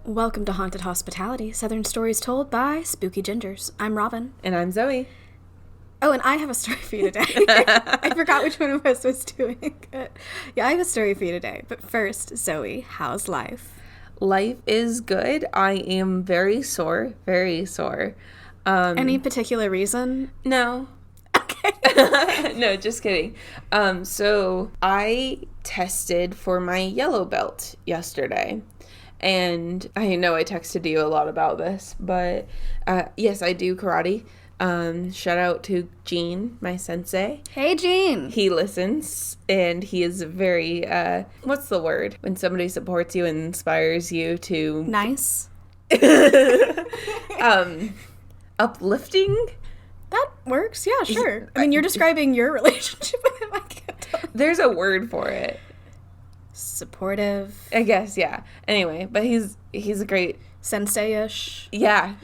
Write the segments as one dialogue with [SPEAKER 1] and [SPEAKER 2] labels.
[SPEAKER 1] Welcome to Haunted Hospitality, Southern Stories told by Spooky Gingers. I'm Robin.
[SPEAKER 2] And I'm Zoey.
[SPEAKER 1] Oh, and I have a story for you today. I forgot which one of us was doing it. Yeah, I have a story for you today. But first, Zoey, how's life?
[SPEAKER 2] Life is good. I am very sore. Very sore.
[SPEAKER 1] Any particular reason?
[SPEAKER 2] No.
[SPEAKER 1] Okay.
[SPEAKER 2] No, just kidding. So I tested for my yellow belt yesterday. And I know I texted you a lot about this, but yes, I do karate. Shout out to Gene, my sensei.
[SPEAKER 1] Hey, Gene.
[SPEAKER 2] He listens, and he is very, what's the word? When somebody supports you and inspires you to...
[SPEAKER 1] Nice.
[SPEAKER 2] Uplifting?
[SPEAKER 1] That works, yeah, sure. I mean, you're describing your relationship with him. I can't tell.
[SPEAKER 2] There's a word for it.
[SPEAKER 1] Supportive.
[SPEAKER 2] I guess, yeah. Anyway, but he's a great...
[SPEAKER 1] Sensei-ish.
[SPEAKER 2] Yeah,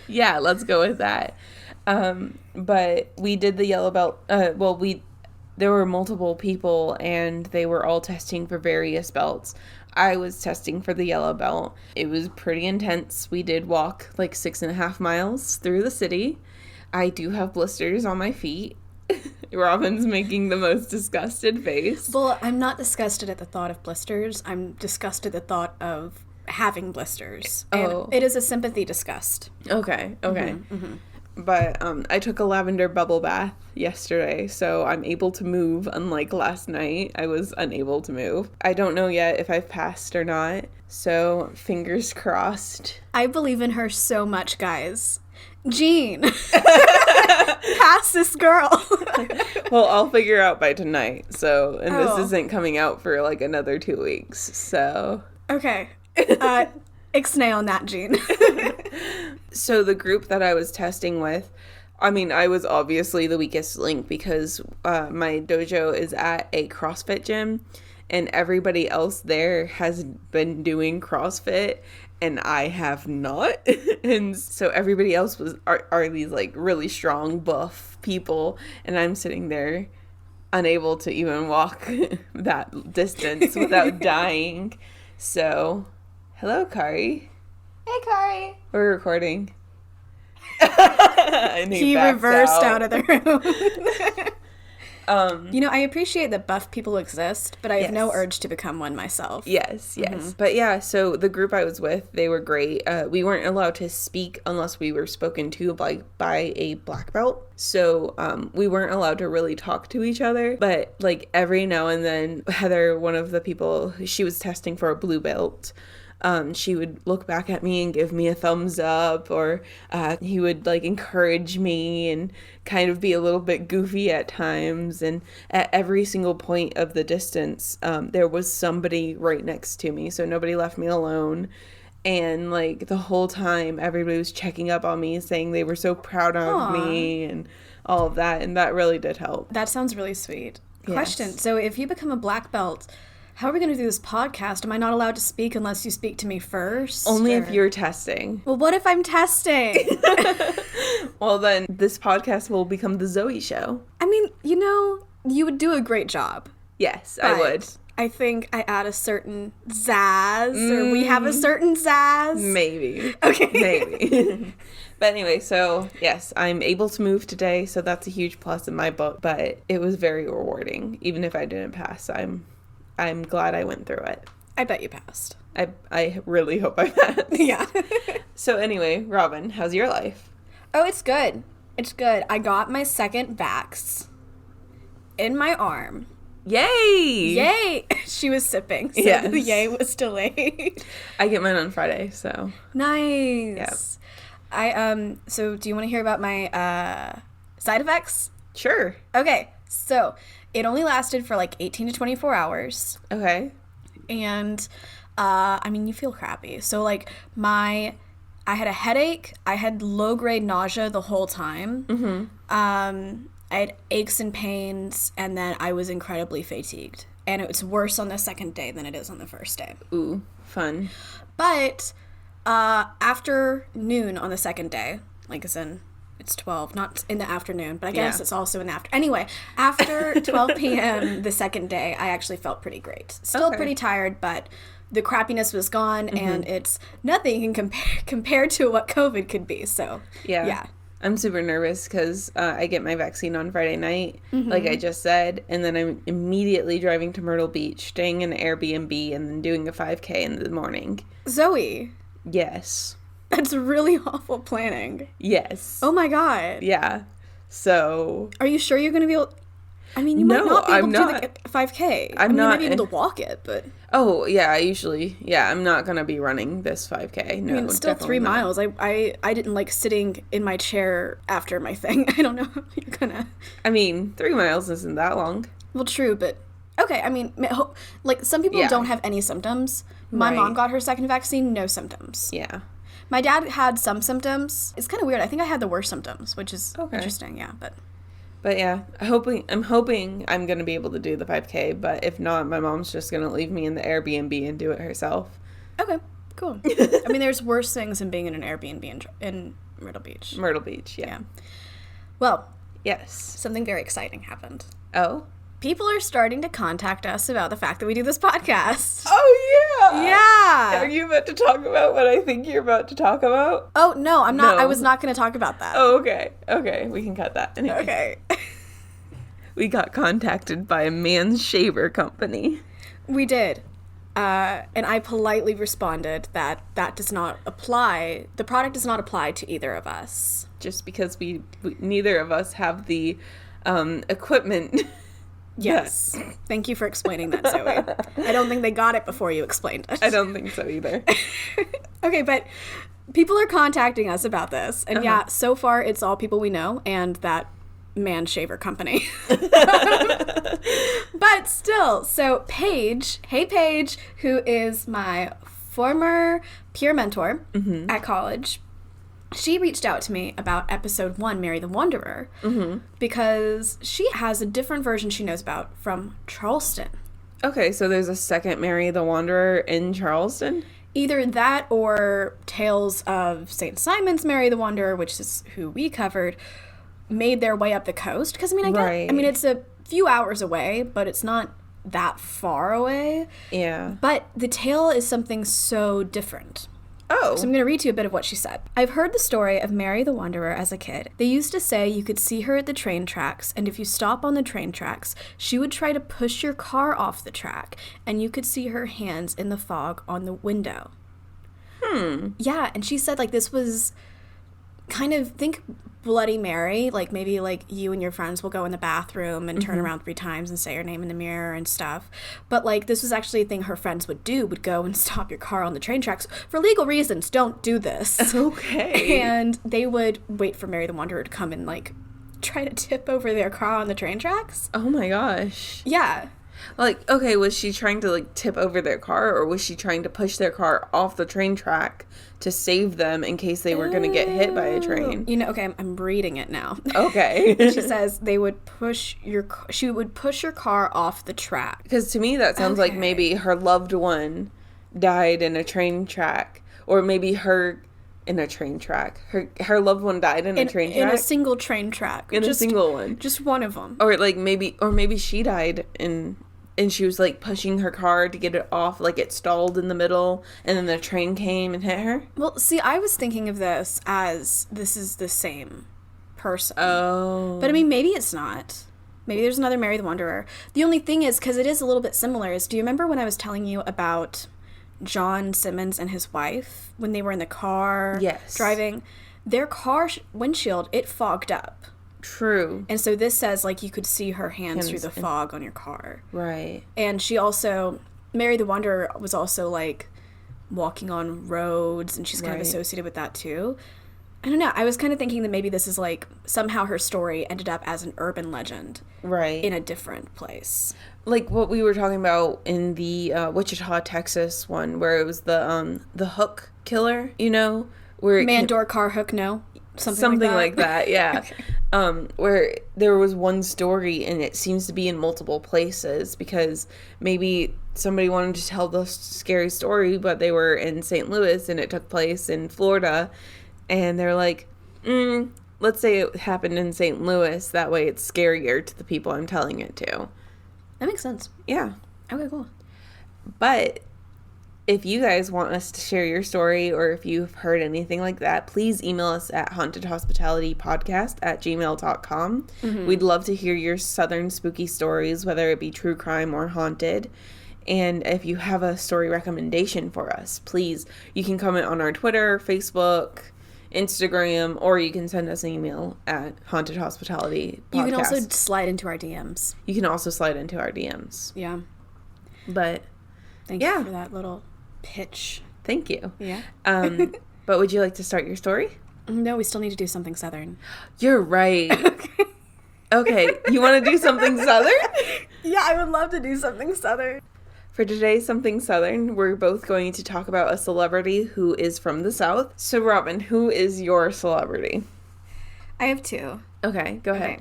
[SPEAKER 2] let's go with that. But we did the yellow belt, there were multiple people and they were all testing for various belts. I was testing for the yellow belt. It was pretty intense. We did walk like 6.5 miles through the city. I do have blisters on my feet. Robin's making the most disgusted face.
[SPEAKER 1] Well, I'm not disgusted at the thought of blisters. I'm disgusted at the thought of having blisters.
[SPEAKER 2] Oh.
[SPEAKER 1] And it is a sympathy disgust.
[SPEAKER 2] Okay. But I took a lavender bubble bath yesterday, so I'm able to move, unlike last night. I was unable to move. I don't know yet if I've passed or not, so fingers crossed.
[SPEAKER 1] I believe in her so much, guys. Jean, pass this girl.
[SPEAKER 2] Well, I'll figure out by tonight, and
[SPEAKER 1] Oh.
[SPEAKER 2] this isn't coming out for like another 2 weeks, so...
[SPEAKER 1] Okay. Ixnay on that, Jean.
[SPEAKER 2] So the group that I was testing with, I mean, I was obviously the weakest link because my dojo is at a CrossFit gym and everybody else there has been doing CrossFit and I have not. And so everybody else are these like really strong, buff people and I'm sitting there unable to even walk that distance without dying. So, hello, Kari.
[SPEAKER 1] Hey, Kari.
[SPEAKER 2] We're recording.
[SPEAKER 1] He reversed out of the room. I appreciate that buff people exist, but I have no urge to become one myself.
[SPEAKER 2] Yes. But yeah, so the group I was with, they were great. We weren't allowed to speak unless we were spoken to by a black belt. So we weren't allowed to really talk to each other. But like every now and then, Heather, one of the people, she was testing for a blue belt. She would look back at me and give me a thumbs up, or he would like encourage me and kind of be a little bit goofy at times. And at every single point of the distance, there was somebody right next to me, so nobody left me alone. And like the whole time, everybody was checking up on me, saying they were so proud of me and all of that, and that really did help.
[SPEAKER 1] That sounds really sweet.
[SPEAKER 2] Yes.
[SPEAKER 1] Question: so if you become a black belt, how are we going to do this podcast? Am I not allowed to speak unless you speak to me first?
[SPEAKER 2] Only if you're testing.
[SPEAKER 1] Well, what if I'm testing?
[SPEAKER 2] Well, then this podcast will become the Zoey show.
[SPEAKER 1] I mean, you would do a great job.
[SPEAKER 2] Yes, I would.
[SPEAKER 1] I think I add a certain zazz, or we have a certain zazz.
[SPEAKER 2] Maybe.
[SPEAKER 1] Okay.
[SPEAKER 2] Maybe. But anyway, so yes, I'm able to move today, so that's a huge plus in my book, but it was very rewarding. Even if I didn't pass, I'm glad I went through it.
[SPEAKER 1] I bet you passed.
[SPEAKER 2] I really hope I passed.
[SPEAKER 1] Yeah.
[SPEAKER 2] So anyway, Robin, how's your life?
[SPEAKER 1] Oh, it's good. It's good. I got my second vax in my arm.
[SPEAKER 2] Yay!
[SPEAKER 1] Yay! She was sipping, so
[SPEAKER 2] yes.
[SPEAKER 1] the yay was delayed.
[SPEAKER 2] I get mine on Friday, so.
[SPEAKER 1] Nice. Yep. So do you want to hear about my side effects?
[SPEAKER 2] Sure.
[SPEAKER 1] Okay, so it only lasted for like 18 to 24 hours.
[SPEAKER 2] Okay.
[SPEAKER 1] And, I mean, you feel crappy. So, like, I had a headache. I had low-grade nausea the whole time. Mm-hmm. I had aches and pains, and then I was incredibly fatigued. And it was worse on the second day than it is on the first day.
[SPEAKER 2] Ooh, fun.
[SPEAKER 1] But after noon on the second day, like as in it's 12, not in the afternoon, but I guess it's also in the after. Anyway, after 12 p.m. the second day, I actually felt pretty great. Still pretty tired, but the crappiness was gone, and it's nothing can compare to what COVID could be. So, yeah.
[SPEAKER 2] I'm super nervous because I get my vaccine on Friday night, like I just said, and then I'm immediately driving to Myrtle Beach, staying in an Airbnb, and then doing a 5K in the morning.
[SPEAKER 1] Zoe.
[SPEAKER 2] Yes.
[SPEAKER 1] That's really awful planning.
[SPEAKER 2] Yes.
[SPEAKER 1] Oh my God.
[SPEAKER 2] Yeah. So.
[SPEAKER 1] Are you sure you're going to be able... I mean, you might not be able to do the 5K.
[SPEAKER 2] You might
[SPEAKER 1] be able to walk it, but...
[SPEAKER 2] Oh, yeah, I'm not going to be running this 5K. No,
[SPEAKER 1] I mean, it's still 3 miles. I didn't like sitting in my chair after my thing. I don't know how you're going to...
[SPEAKER 2] I mean, 3 miles isn't that long.
[SPEAKER 1] Well, true, but... Okay, I mean, like, some people don't have any symptoms. My mom got her second vaccine, no symptoms.
[SPEAKER 2] Yeah.
[SPEAKER 1] My dad had some symptoms. It's kind of weird. I think I had the worst symptoms, which is interesting, yeah, but...
[SPEAKER 2] But yeah, I'm hoping I'm going to be able to do the 5K, but if not, my mom's just going to leave me in the Airbnb and do it herself.
[SPEAKER 1] Okay, cool. I mean, there's worse things than being in an Airbnb in Myrtle Beach.
[SPEAKER 2] Myrtle Beach, yeah.
[SPEAKER 1] Well,
[SPEAKER 2] yes.
[SPEAKER 1] Something very exciting happened.
[SPEAKER 2] Oh?
[SPEAKER 1] People are starting to contact us about the fact that we do this podcast.
[SPEAKER 2] Oh, yeah.
[SPEAKER 1] Yeah.
[SPEAKER 2] Are you about to talk about what I think you're about to talk about?
[SPEAKER 1] Oh, no, I'm not. No. I was not going to talk about that.
[SPEAKER 2] Oh, okay. Okay, we can cut that. Anyway.
[SPEAKER 1] Okay.
[SPEAKER 2] We got contacted by a man's shaver company.
[SPEAKER 1] We did. And I politely responded that does not apply. The product does not apply to either of us.
[SPEAKER 2] Just because we neither of us have the equipment.
[SPEAKER 1] Yes. Thank you for explaining that, Zoe. I don't think they got it before you explained it.
[SPEAKER 2] I don't think so either.
[SPEAKER 1] Okay, but people are contacting us about this. And yeah, so far it's all people we know and that man shaver company. But still, so Paige, hey Paige, who is my former peer mentor at college, she reached out to me about episode 1, Mary the Wanderer, because she has a different version she knows about from Charleston.
[SPEAKER 2] Okay, so there's a second Mary the Wanderer in Charleston?
[SPEAKER 1] Either that or Tales of St. Simon's Mary the Wanderer, which is who we covered, made their way up the coast. Because, I mean, it's a few hours away, but it's not that far away.
[SPEAKER 2] Yeah.
[SPEAKER 1] But the tale is something so different.
[SPEAKER 2] Oh.
[SPEAKER 1] So I'm going to read to you a bit of what she said. I've heard the story of Mary the Wanderer as a kid. They used to say you could see her at the train tracks, and if you stop on the train tracks, she would try to push your car off the track, and you could see her hands in the fog on the window. Yeah, and she said, like, this was kind of, think Bloody Mary, like maybe like you and your friends will go in the bathroom and turn around 3 times and say your name in the mirror and stuff. But like this was actually a thing her friends would do, would go and stop your car on the train tracks. For legal reasons, don't do this.
[SPEAKER 2] Okay.
[SPEAKER 1] And they would wait for Mary the Wanderer to come and like try to tip over their car on the train tracks.
[SPEAKER 2] Oh my gosh.
[SPEAKER 1] Yeah.
[SPEAKER 2] Like, okay, was she trying to, like, tip over their car, or was she trying to push their car off the train track to save them in case they were going to get hit by a train?
[SPEAKER 1] You know, okay, I'm reading it now.
[SPEAKER 2] Okay.
[SPEAKER 1] She says she would push your car off the track.
[SPEAKER 2] Because to me that sounds like maybe her loved one died in a train track, or maybe her... in a train track. Her loved one died in a train track?
[SPEAKER 1] In a single train track.
[SPEAKER 2] A single one.
[SPEAKER 1] Just one of them.
[SPEAKER 2] Or maybe she died and she was like pushing her car to get it off, like it stalled in the middle, and then the train came and hit her.
[SPEAKER 1] Well, see, I was thinking of this as this is the same person.
[SPEAKER 2] Oh.
[SPEAKER 1] But I mean, maybe it's not. Maybe there's another Mary the Wanderer. The only thing is, because it is a little bit similar, is do you remember when I was telling you about John Simmons and his wife when they were in the car driving? Their car windshield, it fogged up.
[SPEAKER 2] True.
[SPEAKER 1] And so this says like you could see her hands through the fog on your car.
[SPEAKER 2] Right.
[SPEAKER 1] And she also, Mary the Wanderer was also like walking on roads, and she's kind of associated with that too. I don't know. I was kind of thinking that maybe this is like somehow her story ended up as an urban legend.
[SPEAKER 2] Right.
[SPEAKER 1] In a different place.
[SPEAKER 2] Like what we were talking about in the Wichita, Texas one, where it was the hook killer, you know? Where
[SPEAKER 1] Man, door, car, hook, no?
[SPEAKER 2] Something like that, yeah.
[SPEAKER 1] Okay.
[SPEAKER 2] Where there was one story and it seems to be in multiple places because maybe somebody wanted to tell the scary story, but they were in St. Louis and it took place in Florida. And they're like, let's say it happened in St. Louis. That way it's scarier to the people I'm telling it to.
[SPEAKER 1] That makes sense.
[SPEAKER 2] Yeah.
[SPEAKER 1] Okay, cool.
[SPEAKER 2] But If you guys want us to share your story, or if you've heard anything like that, please email us at hauntedhospitalitypodcast@gmail.com. We'd love to hear your southern spooky stories, whether it be true crime or haunted. And if you have a story recommendation for us, please, you can comment on our Twitter, Facebook, Instagram, or you can send us an email at hauntedhospitalitypodcast.
[SPEAKER 1] You can also slide into our DMs.
[SPEAKER 2] Yeah. But
[SPEAKER 1] thank you for that little pitch.
[SPEAKER 2] Thank you.
[SPEAKER 1] Yeah.
[SPEAKER 2] But would you like to start your story?
[SPEAKER 1] No, we still need to do something southern.
[SPEAKER 2] You're right. Okay. You want to do something southern?
[SPEAKER 1] Yeah, I would love to do something southern.
[SPEAKER 2] For today's Something Southern, we're both going to talk about a celebrity who is from the South. So, Robin, who is your celebrity?
[SPEAKER 1] I have two.
[SPEAKER 2] Okay, go ahead.
[SPEAKER 1] Okay.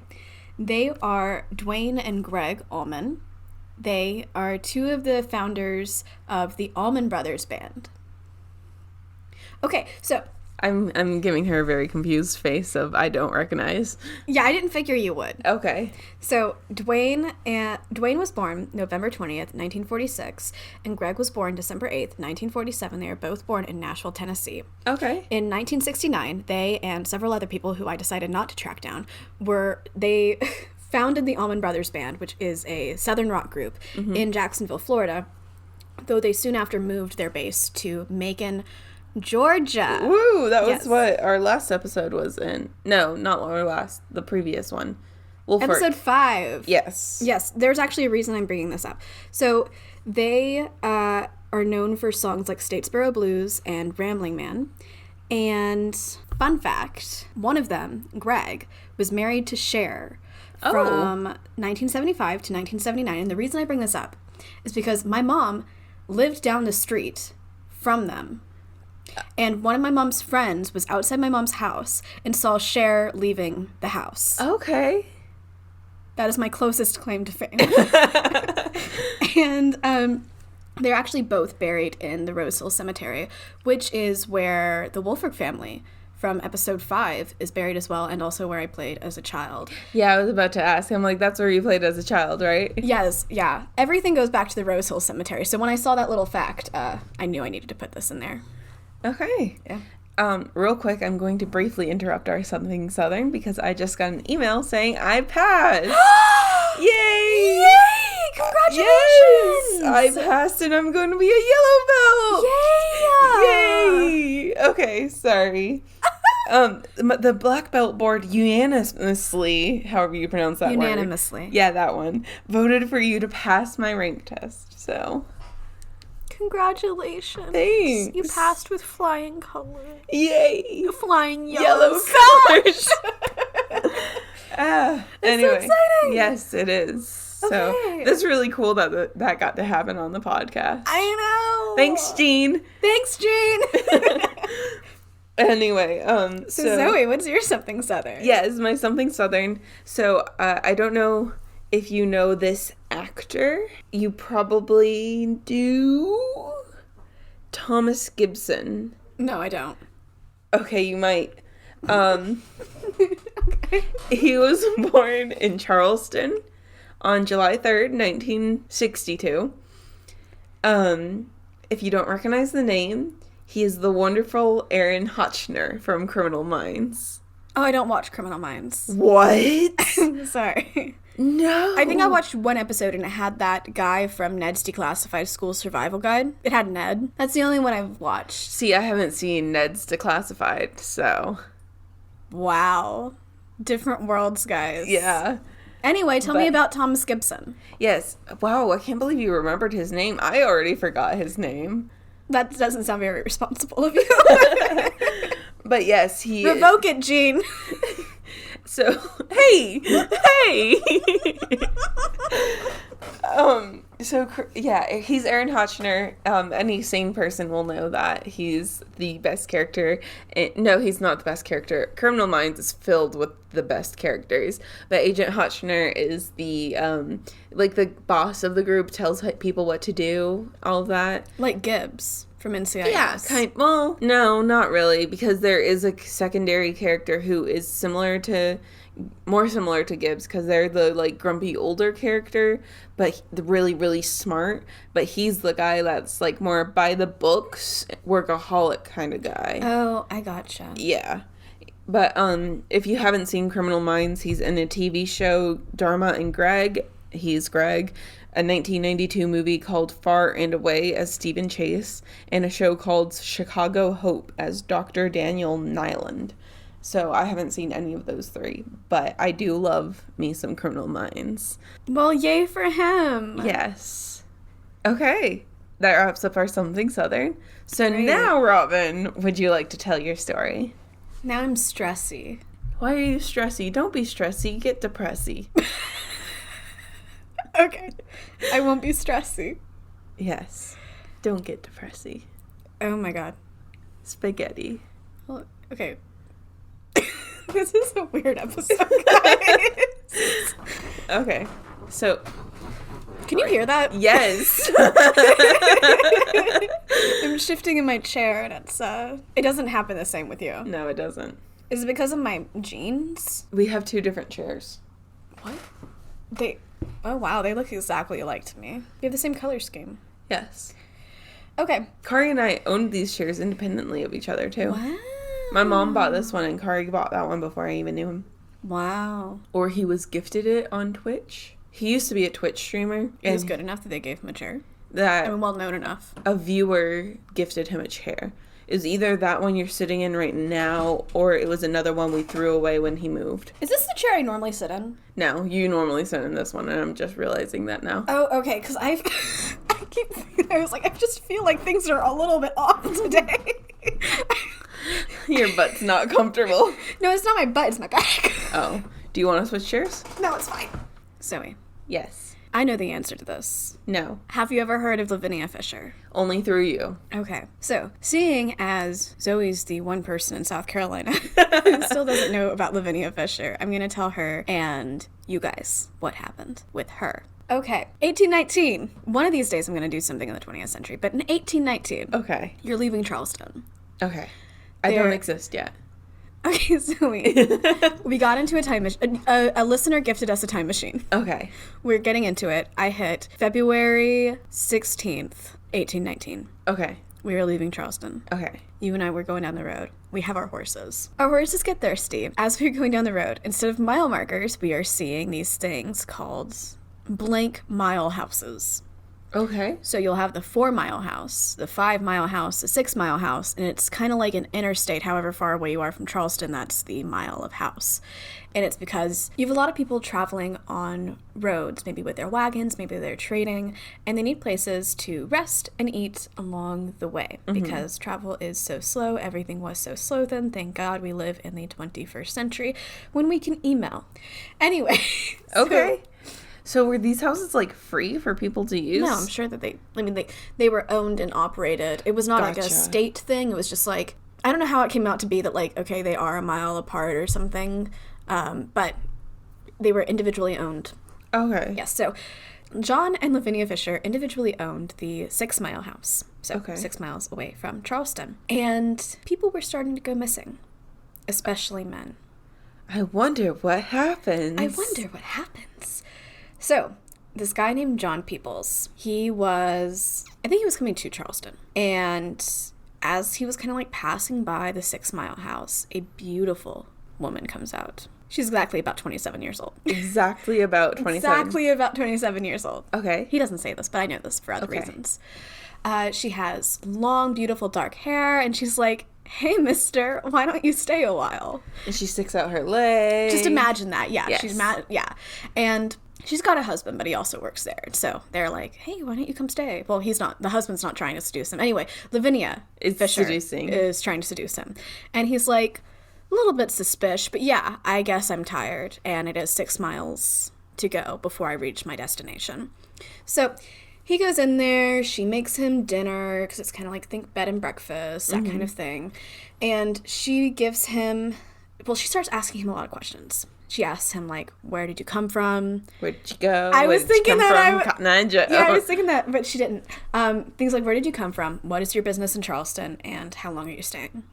[SPEAKER 1] They are Dwayne and Greg Allman. They are two of the founders of the Allman Brothers Band. Okay, so...
[SPEAKER 2] I'm giving her a very confused face of I don't recognize.
[SPEAKER 1] Yeah, I didn't figure you would.
[SPEAKER 2] Okay.
[SPEAKER 1] So Dwayne was born November 20th, 1946, and Greg was born December 8th, 1947. They are both born in Nashville, Tennessee.
[SPEAKER 2] Okay.
[SPEAKER 1] In 1969, they and several other people who I decided not to track down they founded the Allman Brothers Band, which is a southern rock group in Jacksonville, Florida, though they soon after moved their base to Macon, Georgia.
[SPEAKER 2] Woo, that was what our last episode was in. No, not our last, the previous one.
[SPEAKER 1] Episode 5.
[SPEAKER 2] Yes.
[SPEAKER 1] Yes, there's actually a reason I'm bringing this up. So they are known for songs like Statesboro Blues and Rambling Man. And fun fact, one of them, Greg, was married to Cher from 1975 to 1979. And the reason I bring this up is because my mom lived down the street from them. And one of my mom's friends was outside my mom's house and saw Cher leaving the house.
[SPEAKER 2] Okay.
[SPEAKER 1] That is my closest claim to fame. And they're actually both buried in the Rose Hill Cemetery, which is where the Wolford family from episode 5 is buried as well, and also where I played as a child.
[SPEAKER 2] Yeah, I was about to ask. I'm like, that's where you played as a child, right?
[SPEAKER 1] Yes, yeah. Everything goes back to the Rose Hill Cemetery. So when I saw that little fact, I knew I needed to put this in there.
[SPEAKER 2] Okay.
[SPEAKER 1] Yeah.
[SPEAKER 2] Real quick, I'm going to briefly interrupt our Something Southern because I just got an email saying I passed. Yay!
[SPEAKER 1] Yay! Congratulations!
[SPEAKER 2] Yes! I passed and I'm going to be a yellow belt!
[SPEAKER 1] Yay!
[SPEAKER 2] Yay! Okay, sorry. The black belt board unanimously, however you pronounce that word.
[SPEAKER 1] Unanimously.
[SPEAKER 2] Yeah, that one. Voted for you to pass my rank test, so...
[SPEAKER 1] Congratulations.
[SPEAKER 2] Thanks.
[SPEAKER 1] You passed with flying colors.
[SPEAKER 2] Yay!
[SPEAKER 1] Flying yellow
[SPEAKER 2] colors.
[SPEAKER 1] That's
[SPEAKER 2] anyway,
[SPEAKER 1] so exciting.
[SPEAKER 2] Yes, it is. So
[SPEAKER 1] Okay.
[SPEAKER 2] that's really cool that that got to happen on the podcast.
[SPEAKER 1] I know.
[SPEAKER 2] Thanks, Jean.
[SPEAKER 1] Thanks, Jean.
[SPEAKER 2] Anyway,
[SPEAKER 1] So Zoe, what's your Something Southern?
[SPEAKER 2] Yes, my Something Southern. So I don't know if you know this actor. You probably do. Thomas Gibson.
[SPEAKER 1] No, I don't.
[SPEAKER 2] Okay, you might. He was born in Charleston on July 3rd, 1962. If you don't recognize the name, he is the wonderful Aaron Hotchner from Criminal Minds.
[SPEAKER 1] Oh, I don't watch Criminal Minds.
[SPEAKER 2] What?
[SPEAKER 1] Sorry.
[SPEAKER 2] No.
[SPEAKER 1] I think I watched one episode and it had that guy from Ned's Declassified School Survival Guide. It had Ned. That's the only one I've watched.
[SPEAKER 2] See, I haven't seen Ned's Declassified, so...
[SPEAKER 1] Wow. Different worlds, guys.
[SPEAKER 2] Yeah.
[SPEAKER 1] Anyway, tell me about Thomas Gibson.
[SPEAKER 2] Yes. Wow, I can't believe you remembered his name. I already forgot his name.
[SPEAKER 1] That doesn't sound very responsible of you.
[SPEAKER 2] But yes, he...
[SPEAKER 1] Revoke it, Jean.
[SPEAKER 2] So, hey! He's Aaron Hotchner. Any sane person will know that he's the best character. No, he's not the best character. Criminal Minds is filled with the best characters. But Agent Hotchner is the, the boss of the group, tells people what to do, all of that.
[SPEAKER 1] Like Gibbs from NCIS.
[SPEAKER 2] Yeah, well, no, not really, because there is a secondary character who is similar to more similar to Gibbs because they're the, like, grumpy older character, but really, really smart. But he's the guy that's, like, more by the books, workaholic kind of guy.
[SPEAKER 1] Oh, I gotcha.
[SPEAKER 2] Yeah. But if you haven't seen Criminal Minds, he's in a TV show, Dharma and Greg. He's Greg. A 1992 movie called Far and Away as Stephen Chase, and a show called Chicago Hope as Dr. Daniel Nyland. So I haven't seen any of those three, but I do love me some Criminal Minds.
[SPEAKER 1] Well, yay for him.
[SPEAKER 2] Yes. Okay. That wraps up our Something Southern. So
[SPEAKER 1] Great.
[SPEAKER 2] Now, Robin, would you like to tell your story?
[SPEAKER 1] Now I'm stressy.
[SPEAKER 2] Why are you stressy? Don't be stressy. Get depressy.
[SPEAKER 1] Okay. I won't be stressy.
[SPEAKER 2] Yes. Don't get depressy.
[SPEAKER 1] Oh my god.
[SPEAKER 2] Spaghetti.
[SPEAKER 1] Well, okay. This is a weird episode, guys.
[SPEAKER 2] Okay. So...
[SPEAKER 1] Can you hear that?
[SPEAKER 2] Yes.
[SPEAKER 1] I'm shifting in my chair and it doesn't happen the same with you.
[SPEAKER 2] No, it doesn't.
[SPEAKER 1] Is it because of my jeans?
[SPEAKER 2] We have 2 different chairs.
[SPEAKER 1] What? Oh wow, they look exactly alike to me. We have the same color scheme.
[SPEAKER 2] Yes.
[SPEAKER 1] Okay.
[SPEAKER 2] Kari and I owned these chairs independently of each other, too.
[SPEAKER 1] Wow.
[SPEAKER 2] My mom bought this one, and Kari bought that one before I even knew him.
[SPEAKER 1] Wow.
[SPEAKER 2] Or he was gifted it on Twitch. He used to be a Twitch streamer.
[SPEAKER 1] It was good enough that they gave him a chair.
[SPEAKER 2] That
[SPEAKER 1] I mean, well known enough.
[SPEAKER 2] A viewer gifted him a chair. It was either that one you're sitting in right now, or it was another one we threw away when he moved.
[SPEAKER 1] Is this the chair I normally sit in?
[SPEAKER 2] No, you normally sit in this one, and I'm just realizing that now.
[SPEAKER 1] Oh, okay, because I just feel like things are a little bit off today.
[SPEAKER 2] Your butt's not comfortable.
[SPEAKER 1] No, it's not my butt, it's my back.
[SPEAKER 2] Oh. Do you want to switch chairs?
[SPEAKER 1] No, it's fine. Zoe.
[SPEAKER 2] Yes.
[SPEAKER 1] I know the answer to this.
[SPEAKER 2] No.
[SPEAKER 1] Have you ever heard of Lavinia Fisher?
[SPEAKER 2] Only through you.
[SPEAKER 1] Okay. So, seeing as Zoe's the one person in South Carolina who still doesn't know about Lavinia Fisher, I'm going to tell her and you guys what happened with her. Okay. 1819. One of these days I'm going to do something in the 20th century, but in 1819,
[SPEAKER 2] Okay.
[SPEAKER 1] you're leaving Charleston.
[SPEAKER 2] Okay. I don't exist yet.
[SPEAKER 1] Okay, Zoe. We got into a time machine. A listener gifted us a time machine.
[SPEAKER 2] Okay.
[SPEAKER 1] We're getting into it. I hit February 16th, 1819.
[SPEAKER 2] Okay.
[SPEAKER 1] We were leaving Charleston.
[SPEAKER 2] Okay.
[SPEAKER 1] You and I were going down the road. We have our horses. Our horses get thirsty. As we're going down the road, instead of mile markers, we are seeing these things called blank mile houses.
[SPEAKER 2] Okay.
[SPEAKER 1] So you'll have the 4-mile house, the 5-mile house, the 6-mile house, and it's kind of like an interstate. However far away you are from Charleston, that's the mile of house. And it's because you have a lot of people traveling on roads, maybe with their wagons, maybe they're trading, and they need places to rest and eat along the way. Because travel is so slow, everything was so slow then. Thank God we live in the 21st century when we can email. Anyway.
[SPEAKER 2] Okay. So were these houses, like, free for people to use?
[SPEAKER 1] No, I'm sure that they were owned and operated. It was not like a
[SPEAKER 2] Gotcha.
[SPEAKER 1] state thing. It was just like, I don't know how it came out to be that, like, okay, they are a mile apart or something, but they were individually owned.
[SPEAKER 2] Okay.
[SPEAKER 1] Yes, so John and Lavinia Fisher individually owned the 6-mile house. So 6 miles away from Charleston. And people were starting to go missing, especially men.
[SPEAKER 2] I wonder what happens.
[SPEAKER 1] So, this guy named John Peoples, I think he was coming to Charleston. And as he was kind of like passing by the 6-mile house, a beautiful woman comes out. She's exactly about 27 years old.
[SPEAKER 2] Exactly about 27.
[SPEAKER 1] Exactly about 27 years old.
[SPEAKER 2] Okay.
[SPEAKER 1] He doesn't say this, but I know this for other reasons. She has long, beautiful dark hair, and she's like, hey, mister, why don't you stay a while?
[SPEAKER 2] And she sticks out her leg.
[SPEAKER 1] Just imagine that. Yeah.
[SPEAKER 2] Yes.
[SPEAKER 1] And she's got a husband, but he also works there. So they're like, hey, why don't you come stay? Well, the husband's not trying to seduce him. Anyway, Lavinia Fisher is trying to seduce him. And he's like, a little bit suspicious, but yeah, I guess I'm tired. And it is 6 miles to go before I reach my destination. So he goes in there, she makes him dinner, because it's kind of like, think bed and breakfast, that kind of thing. And she gives him, she starts asking him a lot of questions. She asks him, like, where did you come from?
[SPEAKER 2] Where did you go?
[SPEAKER 1] I was thinking that.
[SPEAKER 2] Cotton Eye Joe.
[SPEAKER 1] Yeah, I was thinking that, but she didn't. Things like, where did you come from? What is your business in Charleston? And how long are you staying?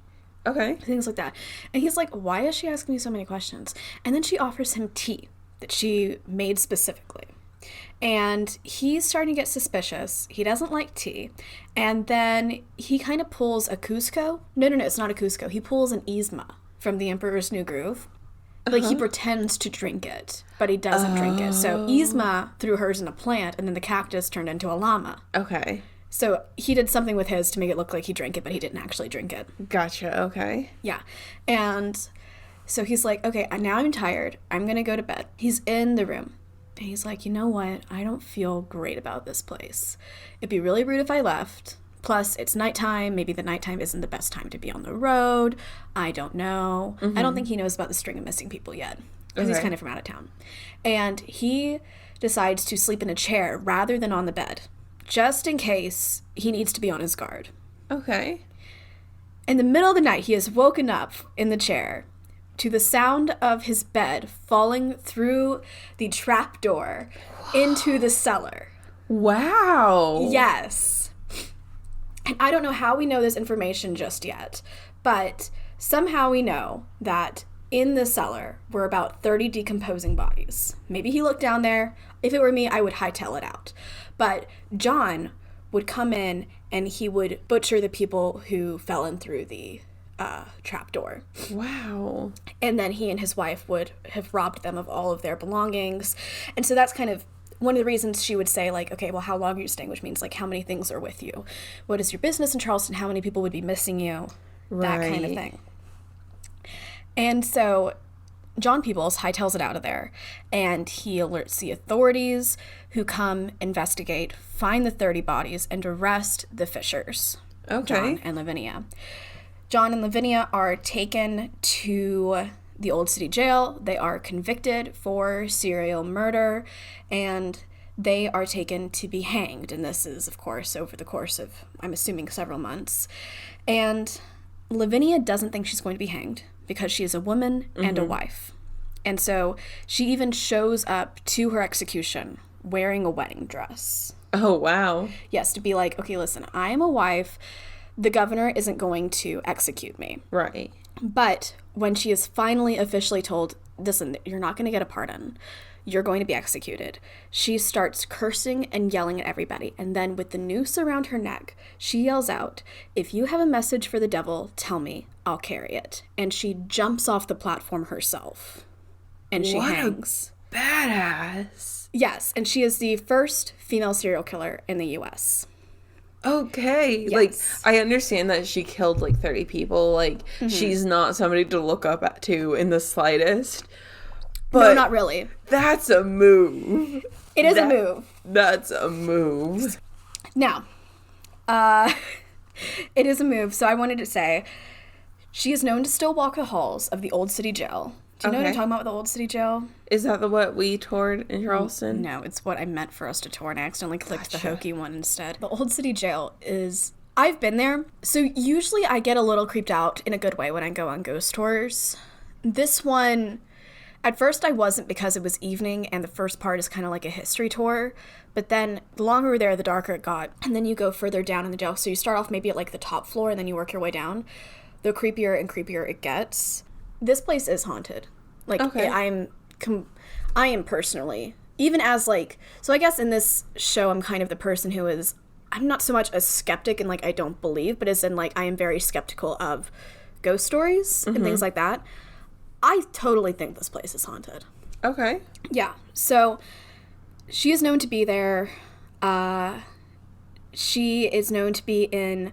[SPEAKER 2] Okay.
[SPEAKER 1] Things like that. And he's like, why is she asking me so many questions? And then she offers him tea that she made specifically. And he's starting to get suspicious. He doesn't like tea. And then he kind of pulls a Cusco. No, it's not a Cusco. He pulls an Yzma from The Emperor's New Groove. Like, he pretends to drink it, but he doesn't drink it. So Yzma threw hers in a plant, and then the cactus turned into a llama.
[SPEAKER 2] Okay.
[SPEAKER 1] So he did something with his to make it look like he drank it, but he didn't actually drink it.
[SPEAKER 2] Gotcha. Okay.
[SPEAKER 1] Yeah. And so he's like, okay, now I'm tired. I'm going to go to bed. He's in the room. And he's like, you know what? I don't feel great about this place. It'd be really rude if I left. Plus, it's nighttime. Maybe the nighttime isn't the best time to be on the road. I don't know. I don't think he knows about the string of missing people yet. Because he's kind of from out of town. And he decides to sleep in a chair rather than on the bed. Just in case he needs to be on his guard.
[SPEAKER 2] Okay.
[SPEAKER 1] In the middle of the night, he is woken up in the chair to the sound of his bed falling through the trapdoor into the cellar.
[SPEAKER 2] Wow.
[SPEAKER 1] Yes. And I don't know how we know this information just yet, but somehow we know that in the cellar were about 30 decomposing bodies. Maybe he looked down there. If it were me, I would hightail it out. But John would come in and he would butcher the people who fell in through the trapdoor.
[SPEAKER 2] Wow.
[SPEAKER 1] And then he and his wife would have robbed them of all of their belongings. And so that's kind of one of the reasons she would say, like, okay, well, how long are you staying? Which means, like, how many things are with you? What is your business in Charleston? How many people would be missing you? That kind of thing. And so John Peebles hightails it out of there, and he alerts the authorities who come investigate, find the 30 bodies, and arrest the Fishers.
[SPEAKER 2] Okay.
[SPEAKER 1] John and Lavinia. John and Lavinia are taken to the Old City Jail. They are convicted for serial murder, and they are taken to be hanged. And this is, of course, over the course of, I'm assuming, several months. And Lavinia doesn't think she's going to be hanged because she is a woman and a wife. And so she even shows up to her execution wearing a wedding dress.
[SPEAKER 2] Oh, wow.
[SPEAKER 1] Yes, to be like, okay, listen, I am a wife. The governor isn't going to execute me.
[SPEAKER 2] Right.
[SPEAKER 1] But when she is finally officially told, listen, you're not going to get a pardon, you're going to be executed, she starts cursing and yelling at everybody. And then with the noose around her neck, she yells out, if you have a message for the devil, tell me, I'll carry it. And she jumps off the platform herself. And she hangs.
[SPEAKER 2] Badass.
[SPEAKER 1] Yes, and she is the first female serial killer in the U.S.
[SPEAKER 2] Okay.
[SPEAKER 1] Yes.
[SPEAKER 2] Like, I understand that she killed, like, 30 people. Like, she's not somebody to look up to in the slightest. But
[SPEAKER 1] no, not really.
[SPEAKER 2] That's a move.
[SPEAKER 1] It is a move.
[SPEAKER 2] That's a move.
[SPEAKER 1] Now, it is a move. So I wanted to say, she is known to still walk the halls of the Old City Jail. Do you know what I'm talking about with the Old City Jail?
[SPEAKER 2] Is that what we toured in Charleston?
[SPEAKER 1] No, it's what I meant for us to tour, and I accidentally clicked the hokey one instead. The Old City Jail is... I've been there, so usually I get a little creeped out in a good way when I go on ghost tours. This one, at first I wasn't because it was evening, and the first part is kind of like a history tour, but then the longer we're there, the darker it got, and then you go further down in the jail. So you start off maybe at like the top floor, and then you work your way down. The creepier and creepier it gets. This place is haunted. Like, I am personally, even as, like, so I guess in this show, I'm kind of the person who is, I'm not so much a skeptic and, like, I don't believe, but as in, like, I am very skeptical of ghost stories and things like that. I totally think this place is haunted.
[SPEAKER 2] Okay.
[SPEAKER 1] Yeah. So she is known to be there. She is known to be in,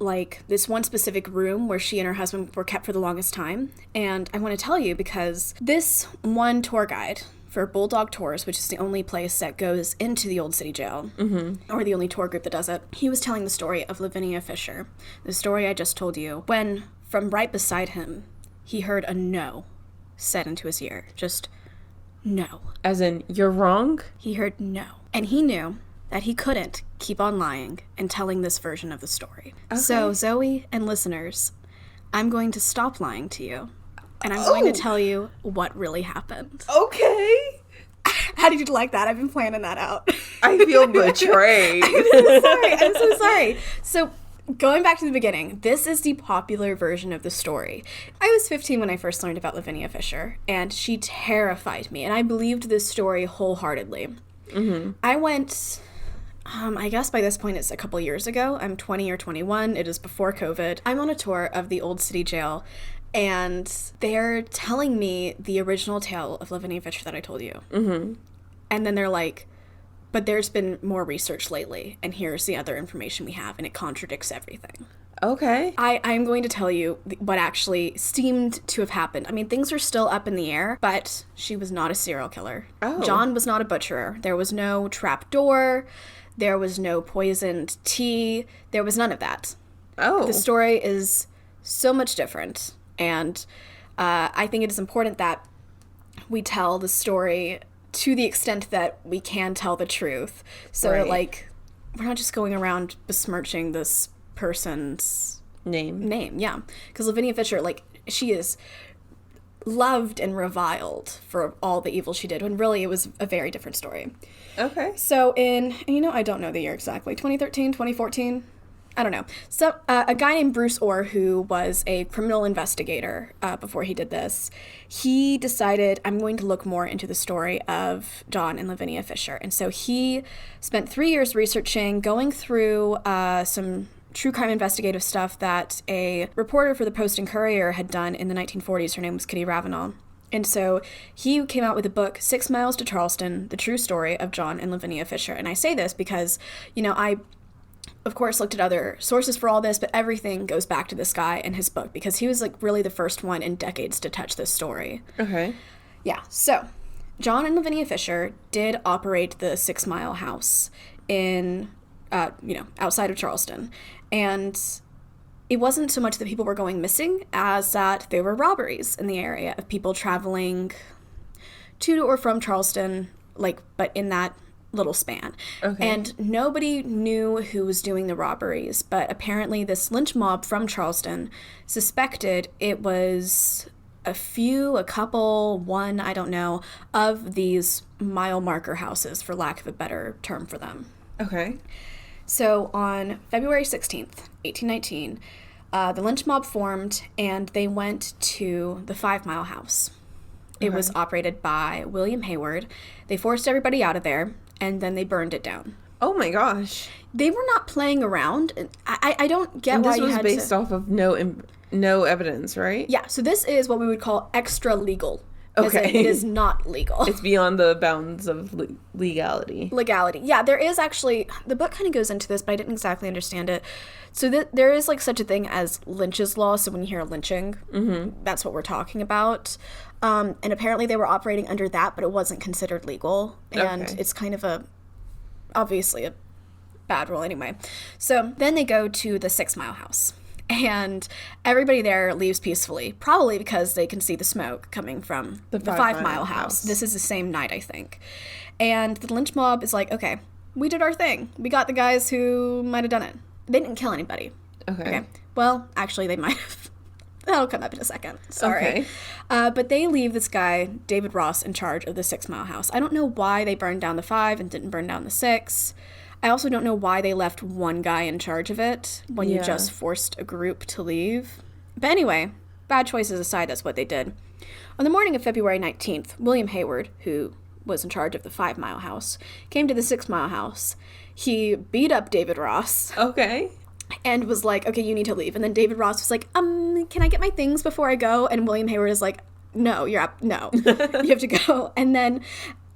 [SPEAKER 1] like, this one specific room where she and her husband were kept for the longest time. And I want to tell you because this one tour guide for Bulldog Tours, which is the only place that goes into the Old City Jail, or the only tour group that does it, he was telling the story of Lavinia Fisher, the story I just told you, when from right beside him, he heard a no said into his ear. Just no.
[SPEAKER 2] As in, you're wrong?
[SPEAKER 1] He heard no. And he knew that he couldn't keep on lying and telling this version of the story. Okay. So, Zoey and listeners, I'm going to stop lying to you, and I'm going to tell you what really happened.
[SPEAKER 2] Okay.
[SPEAKER 1] How did you like that? I've been planning that out.
[SPEAKER 2] I feel betrayed.
[SPEAKER 1] I'm so sorry. So, going back to the beginning, this is the popular version of the story. I was 15 when I first learned about Lavinia Fisher, and she terrified me, and I believed this story wholeheartedly. Mm-hmm. I went, I guess by this point it's a couple years ago. I'm 20 or 21. It is before COVID. I'm on a tour of the Old City Jail, and they're telling me the original tale of Lavinia Fisher that I told you. Mm-hmm. And then they're like, but there's been more research lately, and here's the other information we have, and it contradicts everything.
[SPEAKER 2] Okay.
[SPEAKER 1] I'm going to tell you what actually seemed to have happened. I mean, things are still up in the air, but she was not a serial killer.
[SPEAKER 2] Oh.
[SPEAKER 1] John was not a butcherer. There was no trapdoor. There was no poisoned tea. There was none of that.
[SPEAKER 2] Oh.
[SPEAKER 1] The story is so much different, and I think it is important that we tell the story to the extent that we can tell the truth. So that, like, we're not just going around besmirching this person's name. Yeah. Because Lavinia Fisher, like, she is loved and reviled for all the evil she did, when really it was a very different story.
[SPEAKER 2] Okay.
[SPEAKER 1] So I don't know the year exactly, 2013, 2014, I don't know. So a guy named Bruce Orr, who was a criminal investigator before he did this, he decided, I'm going to look more into the story of John and Lavinia Fisher. And so he spent 3 years researching, going through some true crime investigative stuff that a reporter for the Post and Courier had done in the 1940s. Her name was Kitty Ravenel. And so he came out with a book, 6 Miles to Charleston, The True Story of John and Lavinia Fisher. And I say this because, I of course, looked at other sources for all this, but everything goes back to this guy and his book, because he was, like, really the first one in decades to touch this story.
[SPEAKER 2] Okay.
[SPEAKER 1] Yeah, so John and Lavinia Fisher did operate the 6 Mile house in, outside of Charleston. And it wasn't so much that people were going missing as that there were robberies in the area of people traveling to or from Charleston, but in that little span. Okay. And nobody knew who was doing the robberies, but apparently this lynch mob from Charleston suspected it was a couple, one, I don't know, of these mile marker houses, for lack of a better term for them.
[SPEAKER 2] Okay.
[SPEAKER 1] So on February 16th, 1819, the lynch mob formed, and they went to the 5 Mile house. It was operated by William Hayward. They forced everybody out of there, and then they burned it down.
[SPEAKER 2] Oh my gosh.
[SPEAKER 1] They were not playing around. I don't get why you had to...
[SPEAKER 2] And this was based off of no evidence, right?
[SPEAKER 1] Yeah, so this is what we would call extra legal.
[SPEAKER 2] Okay.
[SPEAKER 1] It is not legal.
[SPEAKER 2] It's beyond the bounds of legality.
[SPEAKER 1] Legality. Yeah, there is actually... The book kind of goes into this, but I didn't exactly understand it. So there is, like, such a thing as Lynch's Law. So when you hear lynching, that's what we're talking about. And apparently they were operating under that, but it wasn't considered legal. And it's kind of obviously a bad rule anyway. So then they go to the 6 Mile house. And everybody there leaves peacefully, probably because they can see the smoke coming from the 5 Mile house. This is the same night, I think. And the lynch mob is like, okay, we did our thing. We got the guys who might have done it. They didn't kill anybody. Okay. Well, actually, they might have. That'll come up in a second. Sorry.
[SPEAKER 2] Okay.
[SPEAKER 1] But they leave this guy, David Ross, in charge of the 6 Mile house. I don't know why they burned down the 5 and didn't burn down the 6. I also don't know why they left one guy in charge of it when you just forced a group to leave. But anyway, bad choices aside, that's what they did. On the morning of February 19th, William Hayward, who was in charge of the 5 Mile house, came to the 6 Mile house. He beat up David Ross.
[SPEAKER 2] Okay.
[SPEAKER 1] And was like, okay, you need to leave. And then David Ross was like, can I get my things before I go? And William Hayward is like, no, you're up. No, you have to go. And then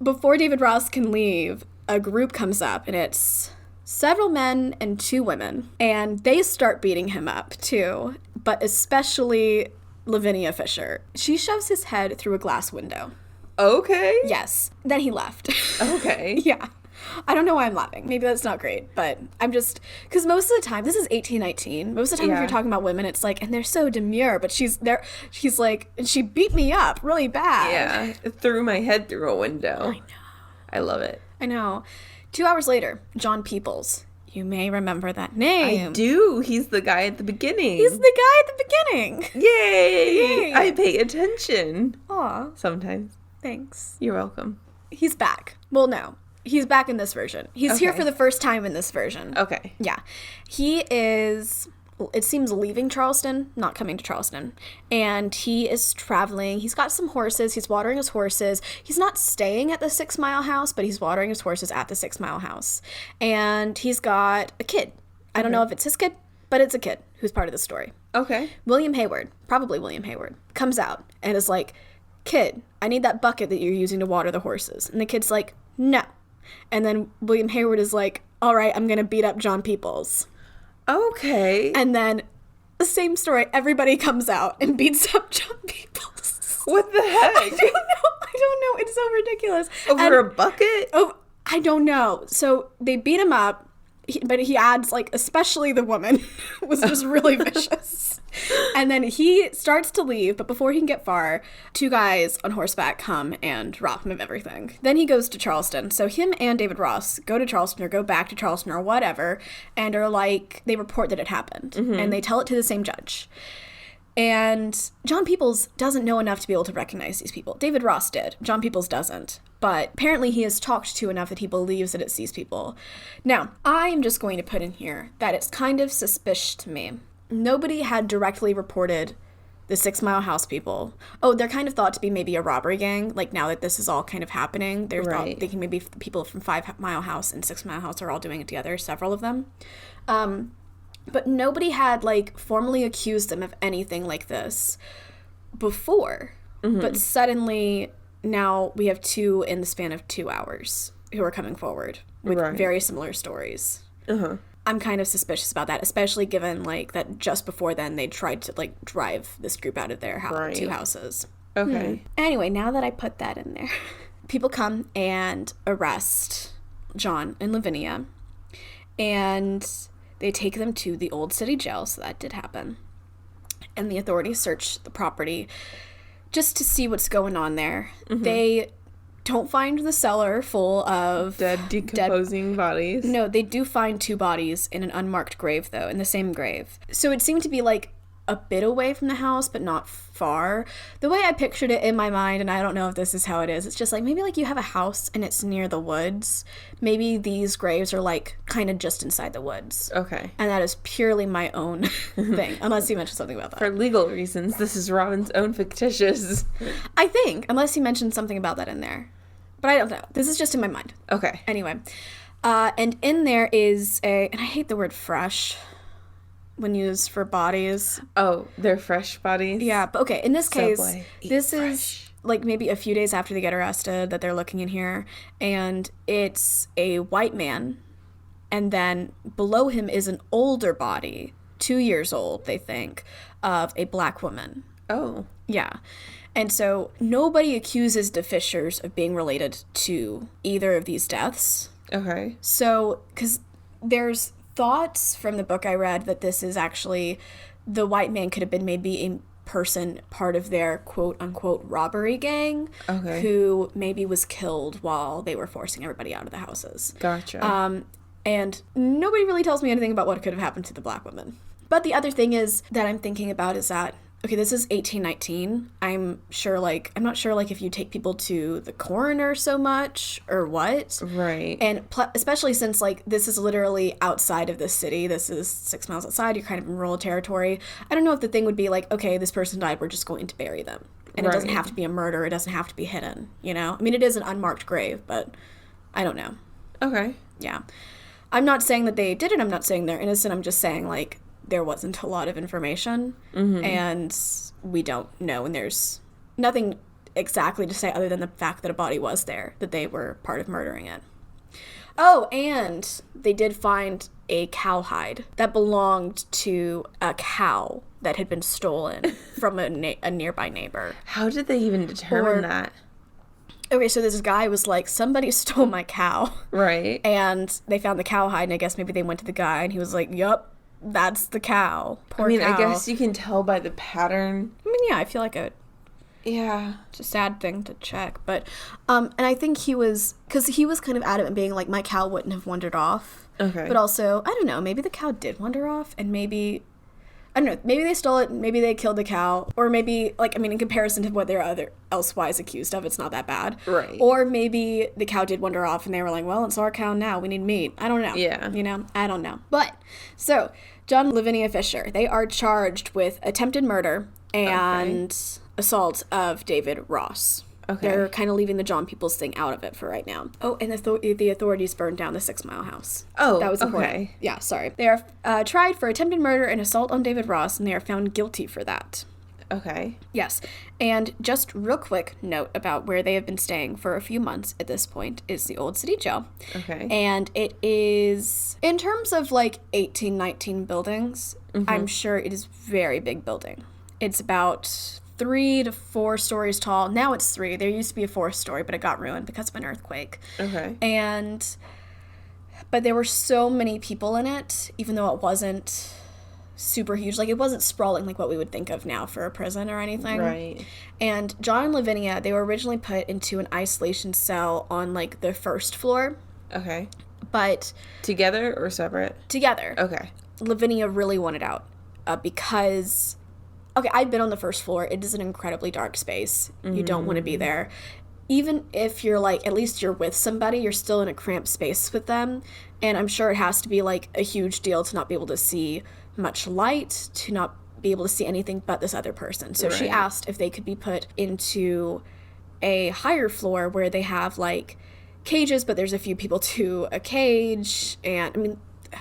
[SPEAKER 1] before David Ross can leave, a group comes up, and it's several men and 2 women. And they start beating him up, too. But especially Lavinia Fisher. She shoves his head through a glass window.
[SPEAKER 2] Okay.
[SPEAKER 1] Yes. Then he left.
[SPEAKER 2] Okay.
[SPEAKER 1] Yeah. I don't know why I'm laughing. Maybe that's not great, but I'm just... Because most of the time, this is 1819. Most of the time if you're talking about women, it's like, and they're so demure, but she's like, and she beat me up really bad.
[SPEAKER 2] Yeah. Threw my head through a window.
[SPEAKER 1] I know.
[SPEAKER 2] I love it.
[SPEAKER 1] I know. 2 hours later, John Peoples. You may remember that name.
[SPEAKER 2] I do. He's the guy at the beginning.
[SPEAKER 1] He's the guy at the beginning.
[SPEAKER 2] Yay! I pay attention.
[SPEAKER 1] Aw.
[SPEAKER 2] Sometimes.
[SPEAKER 1] Thanks.
[SPEAKER 2] You're welcome.
[SPEAKER 1] He's back. Well, no. He's back in this version. He's here
[SPEAKER 2] Okay.
[SPEAKER 1] for the first time in this version.
[SPEAKER 2] Okay.
[SPEAKER 1] Yeah. He is, it seems, leaving Charleston, not coming to Charleston. And he is traveling. He's got some horses. He's watering his horses. He's not staying at the 6 Mile House, but he's watering his horses at the 6 Mile House. And he's got a kid. I don't know if it's his kid, but it's a kid who's part of the story.
[SPEAKER 2] Okay.
[SPEAKER 1] William Hayward, probably William Hayward, comes out and is like, kid, I need that bucket that you're using to water the horses. And the kid's like, no. And then William Hayward is like, all right, I'm going to beat up John Peoples.
[SPEAKER 2] Okay.
[SPEAKER 1] And then the same story, everybody comes out and beats up John Peoples.
[SPEAKER 2] What the heck?
[SPEAKER 1] I don't know. It's so ridiculous.
[SPEAKER 2] Over a bucket?
[SPEAKER 1] Oh, I don't know. So they beat him up. But he adds, like, especially the woman was just really vicious. And then he starts to leave, but before he can get far, 2 guys on horseback come and rob him of everything. Then he goes to Charleston. So him and David Ross go to Charleston or go back to Charleston or whatever and are like, they report that it happened. And they tell it to the same judge. And John Peoples doesn't know enough to be able to recognize these people. David Ross did. John Peoples doesn't. But apparently he has talked to enough that he believes that it's these people. Now, I am just going to put in here that it's kind of suspicious to me. Nobody had directly reported the 6 Mile House people. Oh, they're kind of thought to be maybe a robbery gang. Like, now that this is all kind of happening, they're thought thinking maybe people from 5 Mile House and 6 Mile House are all doing it together, several of them. But nobody had, like, formally accused them of anything like this before. But suddenly, now we have 2 in the span of 2 hours who are coming forward with very similar stories. I'm kind of suspicious about that, especially given, like, that just before then they tried to, like, drive this group out of their house, 2 houses.
[SPEAKER 2] Okay.
[SPEAKER 1] Anyway, now that I put that in there, people come and arrest John and Lavinia, and they take them to the Old City Jail, so that did happen. And the authorities search the property just to see what's going on there. They don't find the cellar full of
[SPEAKER 2] decomposing bodies.
[SPEAKER 1] No, they do find 2 bodies in an unmarked grave, though, in the same grave. So it seemed to be, like, a bit away from the house, but not far. The way I pictured it in my mind, and I don't know if this is how it is, it's just like, maybe, like, you have a house and it's near the woods. Maybe these graves are, like, kind of just inside the woods.
[SPEAKER 2] Okay.
[SPEAKER 1] And that is purely my own thing, unless you mentioned something about that.
[SPEAKER 2] For legal reasons, this is Robin's own fictitious.
[SPEAKER 1] I think, unless you mentioned something about that in there. But I don't know. This is just in my mind.
[SPEAKER 2] Okay.
[SPEAKER 1] Anyway. And in there is and I hate the word fresh when used for bodies.
[SPEAKER 2] Oh, they're fresh bodies?
[SPEAKER 1] Yeah, but okay, in this case,
[SPEAKER 2] Subway.
[SPEAKER 1] this is like maybe a few days after they get arrested that they're looking in here, and it's a white man, and then below him is an older body, 2 years old, they think, of a black woman.
[SPEAKER 2] Oh.
[SPEAKER 1] Yeah. And so nobody accuses the Fishers of being related to either of these deaths.
[SPEAKER 2] Okay.
[SPEAKER 1] So, because there's thoughts from the book I read that this is actually, the white man could have been maybe a person part of their quote-unquote robbery gang who maybe was killed while they were forcing everybody out of the houses.
[SPEAKER 2] Gotcha.
[SPEAKER 1] And nobody really tells me anything about what could have happened to the black woman. But the other thing is that I'm thinking about is that, okay, this is 1819. I'm not sure, like, if you take people to the coroner so much or what.
[SPEAKER 2] Right.
[SPEAKER 1] And especially since, like, this is literally outside of the city. This is 6 miles outside. You're kind of in rural territory. I don't know if the thing would be like, okay, this person died. We're just going to bury them. And it doesn't have to be a murder. It doesn't have to be hidden, you know? I mean, it is an unmarked grave, but I don't know.
[SPEAKER 2] Okay.
[SPEAKER 1] Yeah. I'm not saying that they did it. I'm not saying they're innocent. I'm just saying, like, there wasn't a lot of information, and we don't know, and there's nothing exactly to say other than the fact that a body was there, that they were part of murdering it. Oh, and they did find a cowhide that belonged to a cow that had been stolen from a nearby neighbor.
[SPEAKER 2] How did they even determine that?
[SPEAKER 1] Okay, so this guy was like, somebody stole my cow.
[SPEAKER 2] Right.
[SPEAKER 1] And they found the cowhide, and I guess maybe they went to the guy, and he was like, yup. That's the cow. Poor cow.
[SPEAKER 2] I guess you can tell by the pattern.
[SPEAKER 1] I mean, yeah, I feel like it's a sad thing to check. But, and I think because he was kind of adamant being like, my cow wouldn't have wandered off.
[SPEAKER 2] Okay.
[SPEAKER 1] But also, I don't know, maybe the cow did wander off, and maybe, I don't know, maybe they stole it, maybe they killed the cow, or maybe, like, I mean, in comparison to what they're elsewise accused of, it's not that bad.
[SPEAKER 2] Right.
[SPEAKER 1] Or maybe the cow did wander off and they were like, well, it's our cow now, we need meat. I don't know.
[SPEAKER 2] Yeah.
[SPEAKER 1] You know, I don't know. But, so, John and Lavinia Fisher, they are charged with attempted murder and assault of David Ross.
[SPEAKER 2] Okay.
[SPEAKER 1] They're kind of leaving the John Peoples thing out of it for right now. Oh, and the authorities burned down the 6 Mile house.
[SPEAKER 2] Oh,
[SPEAKER 1] that was important.
[SPEAKER 2] Okay.
[SPEAKER 1] Yeah, sorry. They are tried for attempted murder and assault on David Ross, and they are found guilty for that.
[SPEAKER 2] Okay.
[SPEAKER 1] Yes. And just real quick note about where they have been staying for a few months at this point is the Old City Jail.
[SPEAKER 2] Okay.
[SPEAKER 1] And it is, in terms of like 1819 buildings, I'm sure it is very big building. It's about 3 to 4 stories tall. Now it's 3. There used to be a 4th story, but it got ruined because of an earthquake.
[SPEAKER 2] Okay.
[SPEAKER 1] But there were so many people in it, even though it wasn't super huge. Like, it wasn't sprawling like what we would think of now for a prison or anything.
[SPEAKER 2] Right.
[SPEAKER 1] And John and Lavinia, they were originally put into an isolation cell on, like, the 1st floor.
[SPEAKER 2] Okay.
[SPEAKER 1] But
[SPEAKER 2] Together or separate?
[SPEAKER 1] together.
[SPEAKER 2] Okay.
[SPEAKER 1] Lavinia really wanted out because... Okay, I've been on the 1st floor. It is an incredibly dark space. You don't want to be there. Even if you're, like, at least you're with somebody, you're still in a cramped space with them. And I'm sure it has to be, like, a huge deal to not be able to see much light, to not be able to see anything but this other person. So she asked if they could be put into a higher floor where they have, like, cages, but there's a few people to a cage. And, I mean...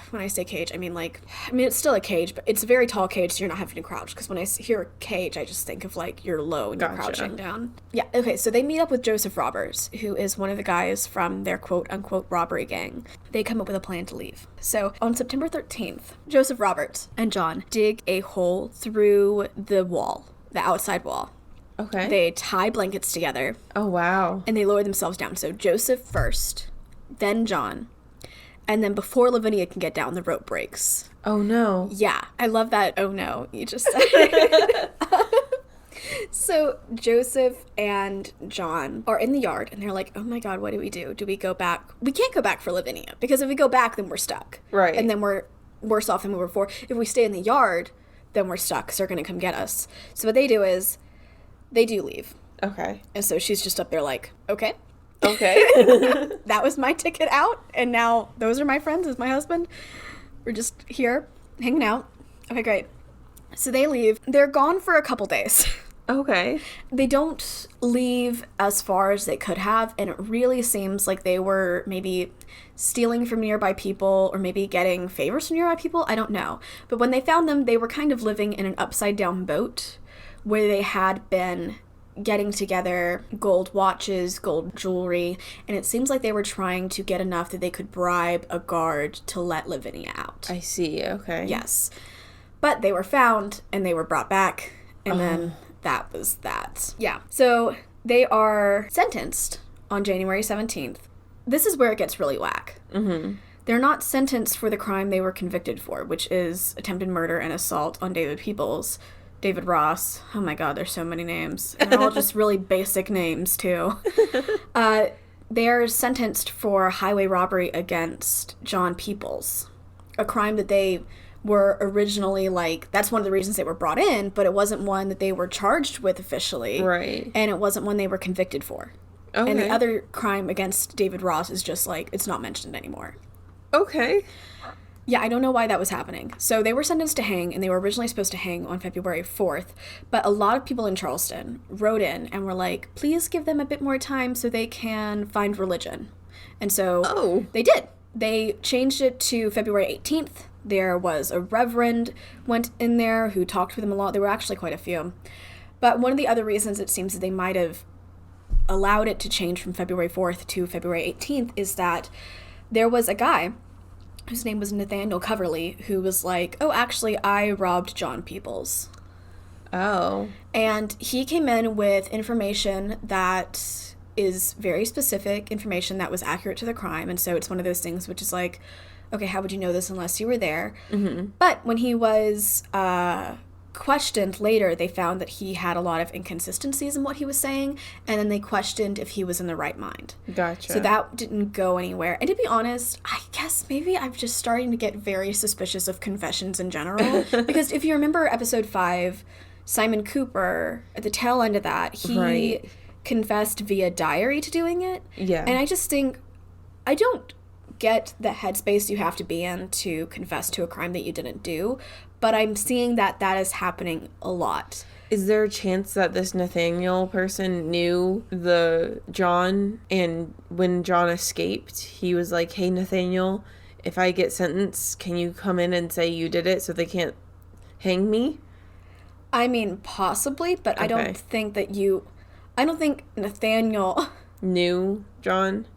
[SPEAKER 1] When I say cage, I mean, it's still a cage, but it's a very tall cage, so you're not having to crouch. Because when I hear a cage, I just think of, like, you're low and you're crouching down. Yeah, okay, so they meet up with Joseph Roberts, who is one of the guys from their quote-unquote robbery gang. They come up with a plan to leave. So, on September 13th, Joseph Roberts and John dig a hole through the wall, the outside wall.
[SPEAKER 2] Okay.
[SPEAKER 1] They tie blankets together.
[SPEAKER 2] Oh, wow.
[SPEAKER 1] And they lower themselves down. So, Joseph first, then John. And then before Lavinia can get down, the rope breaks.
[SPEAKER 2] Oh, no.
[SPEAKER 1] Yeah. I love that, oh, no. You just said it. So Joseph and John are in the yard, and they're like, oh, my God, what do we do? Do we go back? We can't go back for Lavinia, because if we go back, then we're stuck.
[SPEAKER 2] Right.
[SPEAKER 1] And then we're worse off than we were before. If we stay in the yard, then we're stuck, because they're going to come get us. So what they do is they do leave.
[SPEAKER 2] Okay.
[SPEAKER 1] And so she's just up there like, okay.
[SPEAKER 2] Okay.
[SPEAKER 1] That was my ticket out, and now those are my friends as my husband. We're just here hanging out. Okay, great. So they leave. They're gone for a couple days.
[SPEAKER 2] Okay.
[SPEAKER 1] They don't leave as far as they could have, and it really seems like they were maybe stealing from nearby people or maybe getting favors from nearby people. I don't know. But when they found them, they were kind of living in an upside-down boat where they had been getting together gold watches, gold jewelry, and it seems like they were trying to get enough that they could bribe a guard to let Lavinia out.
[SPEAKER 2] I see, okay.
[SPEAKER 1] Yes. But they were found, and they were brought back, and then that was that. Yeah. So they are sentenced on January 17th. This is where it gets really whack. Mm-hmm. They're not sentenced for the crime they were convicted for, which is attempted murder and assault on David Ross. Oh my God, there's so many names. And they're all just really basic names, too. They are sentenced for highway robbery against John Peoples, a crime that they were originally, like, that's one of the reasons they were brought in, but it wasn't one that they were charged with officially.
[SPEAKER 2] Right.
[SPEAKER 1] And it wasn't one they were convicted for. Okay. And the other crime against David Ross is just, like, it's not mentioned anymore.
[SPEAKER 2] Okay.
[SPEAKER 1] Yeah, I don't know why that was happening. So they were sentenced to hang, and they were originally supposed to hang on February 4th. But a lot of people in Charleston wrote in and were like, please give them a bit more time so they can find religion. And so they did. They changed it to February 18th. There was a reverend went in there who talked with them a lot. There were actually quite a few. But one of the other reasons it seems that they might have allowed it to change from February 4th to February 18th is that there was a guy whose name was Nathaniel Coverly, who was like, oh, actually, I robbed John Peoples.
[SPEAKER 2] Oh.
[SPEAKER 1] And he came in with information that is very specific, information that was accurate to the crime. And so it's one of those things which is like, okay, how would you know this unless you were there? Mm-hmm. But when he was questioned later, they found that he had a lot of inconsistencies in what he was saying, and then they questioned if he was in the right mind.
[SPEAKER 2] Gotcha.
[SPEAKER 1] So that didn't go anywhere. And to be honest, I guess maybe I'm just starting to get very suspicious of confessions in general. Because if you remember episode 5, Simon Cooper, at the tail end of that, he confessed via diary to doing it.
[SPEAKER 2] Yeah.
[SPEAKER 1] And I just think, I don't get the headspace you have to be in to confess to a crime that you didn't do, but I'm seeing that is happening a lot.
[SPEAKER 2] Is there a chance that this Nathaniel person knew the John, and when John escaped, he was like, hey, Nathaniel, if I get sentenced, can you come in and say you did it so they can't hang me?
[SPEAKER 1] I mean, possibly, but I don't think Nathaniel
[SPEAKER 2] knew John.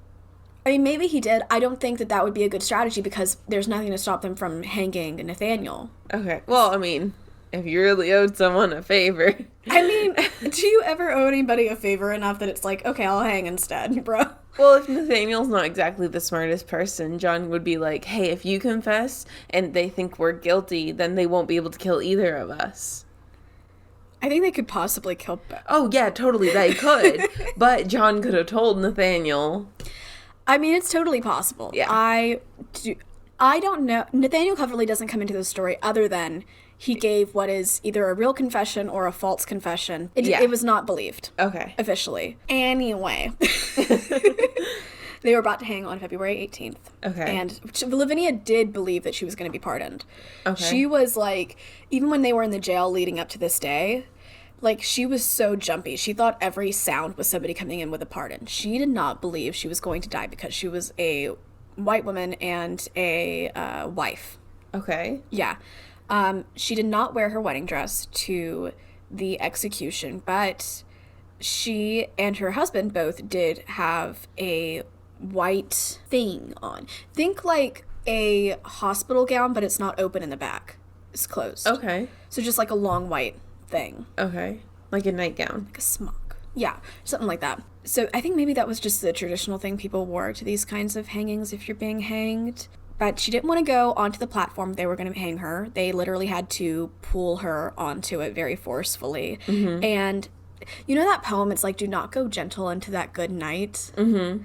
[SPEAKER 1] I mean, maybe he did. I don't think that would be a good strategy because there's nothing to stop them from hanging Nathaniel.
[SPEAKER 2] Okay. Well, I mean, if you really owed someone a favor.
[SPEAKER 1] I mean, do you ever owe anybody a favor enough that it's like, okay, I'll hang instead, bro?
[SPEAKER 2] Well, if Nathaniel's not exactly the smartest person, John would be like, hey, if you confess and they think we're guilty, then they won't be able to kill either of us.
[SPEAKER 1] I think they could possibly kill...
[SPEAKER 2] Oh, yeah, totally, they could. But John could have told Nathaniel...
[SPEAKER 1] I mean, it's totally possible.
[SPEAKER 2] Yeah.
[SPEAKER 1] I don't know. Nathaniel Coverley doesn't come into this story other than he gave what is either a real confession or a false confession. It was not believed.
[SPEAKER 2] Okay.
[SPEAKER 1] Officially. Anyway. They were about to hang on February 18th.
[SPEAKER 2] Okay.
[SPEAKER 1] And Lavinia did believe that she was going to be pardoned.
[SPEAKER 2] Okay.
[SPEAKER 1] She was like, even when they were in the jail leading up to this day... Like, she was so jumpy. She thought every sound was somebody coming in with a pardon. She did not believe she was going to die because she was a white woman and a wife.
[SPEAKER 2] Okay.
[SPEAKER 1] Yeah. She did not wear her wedding dress to the execution, but she and her husband both did have a white thing on. Think like a hospital gown, but it's not open in the back. It's closed.
[SPEAKER 2] Okay.
[SPEAKER 1] So just like a long white thing.
[SPEAKER 2] Okay. Like a nightgown.
[SPEAKER 1] Like a smock. Yeah, something like that. So I think maybe that was just the traditional thing people wore to these kinds of hangings if you're being hanged. But she didn't want to go onto the platform they were going to hang her. They literally had to pull her onto it very forcefully. Mm-hmm. And you know that poem, it's like, do not go gentle into that good night? Mm-hmm.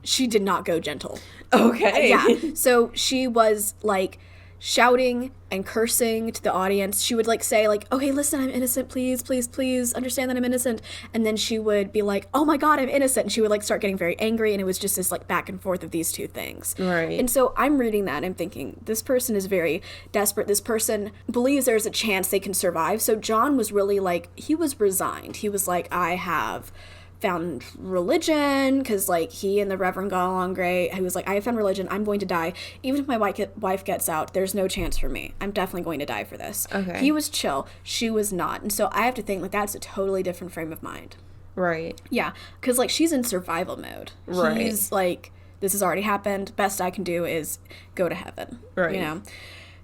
[SPEAKER 1] She did not go gentle.
[SPEAKER 2] Okay.
[SPEAKER 1] Yeah. So she was like shouting and cursing to the audience. She would like say like, okay, listen, I'm innocent, please, please, please understand that I'm innocent. And then she would be like, oh my God, I'm innocent. And she would like start getting very angry. And it was just this like back and forth of these two things.
[SPEAKER 2] Right.
[SPEAKER 1] And so I'm reading that and I'm thinking, this person is very desperate. This person believes there's a chance they can survive. So John was really like, he was resigned. He was like, I have found religion, because like he and the Reverend got along great. He was like, I have found religion, I'm going to die. Even if my wife gets out, there's no chance for me. I'm definitely going to die for this.
[SPEAKER 2] Okay.
[SPEAKER 1] He was chill. She was not. And so I have to think like that's a totally different frame of mind.
[SPEAKER 2] Right.
[SPEAKER 1] Yeah. Because like she's in survival mode.
[SPEAKER 2] Right.
[SPEAKER 1] He's like, this has already happened. Best I can do is go to heaven.
[SPEAKER 2] Right.
[SPEAKER 1] You know?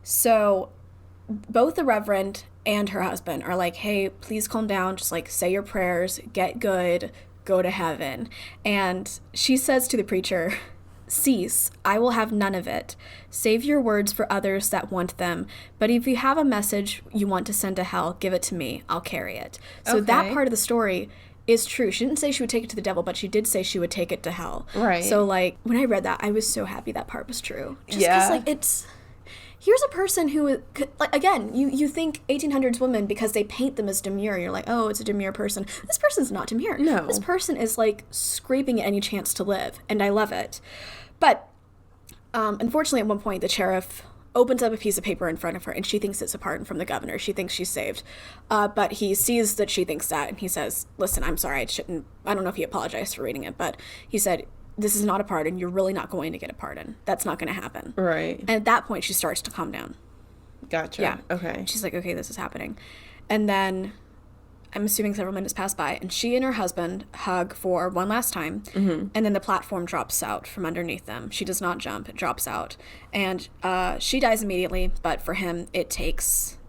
[SPEAKER 1] So both the Reverend and her husband are like, hey, please calm down. Just like say your prayers, get good, go to heaven. And she says to the preacher, cease, I will have none of it. Save your words for others that want them. But if you have a message you want to send to hell, give it to me. I'll carry it. So that part of the story is true. She didn't say she would take it to the devil, but she did say she would take it to hell.
[SPEAKER 2] Right.
[SPEAKER 1] So like when I read that, I was so happy that part was true. Just because like it's... Here's a person who, like, again, you think 1800s women because they paint them as demure. You're like, oh, it's a demure person. This person's not demure.
[SPEAKER 2] No.
[SPEAKER 1] This person is, like, scraping at any chance to live, and I love it. But, unfortunately, at one point, the sheriff opens up a piece of paper in front of her, and she thinks it's a pardon from the governor. She thinks she's saved. But he sees that she thinks that, and he says, listen, I'm sorry, I don't know if he apologized for reading it, but he said, this is not a pardon. You're really not going to get a pardon. That's not going to happen.
[SPEAKER 2] Right.
[SPEAKER 1] And at that point, she starts to calm down.
[SPEAKER 2] Gotcha.
[SPEAKER 1] Yeah.
[SPEAKER 2] Okay.
[SPEAKER 1] She's like, okay, this is happening. And then I'm assuming several minutes pass by, and she and her husband hug for one last time, and then the platform drops out from underneath them. She does not jump. It drops out. And she dies immediately, but for him, it takes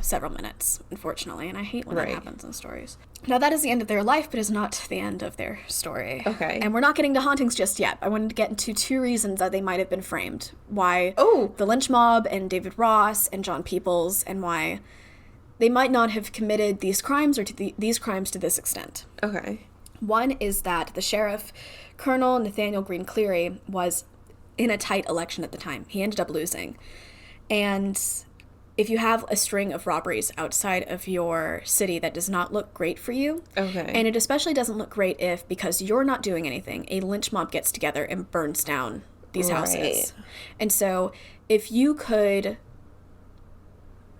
[SPEAKER 1] several minutes, unfortunately. And I hate when that happens in stories. Now, that is the end of their life, but is not the end of their story.
[SPEAKER 2] Okay.
[SPEAKER 1] And we're not getting to hauntings just yet. I wanted to get into two reasons that they might have been framed. Why the lynch mob and David Ross and John Peoples, and why they might not have committed these crimes or these crimes to this extent.
[SPEAKER 2] Okay.
[SPEAKER 1] One is that the sheriff, Colonel Nathaniel Green Cleary, was in a tight election at the time. He ended up losing. And if you have a string of robberies outside of your city, that does not look great for you.
[SPEAKER 2] Okay.
[SPEAKER 1] And it especially doesn't look great if, because you're not doing anything, a lynch mob gets together and burns down these houses. And so if you could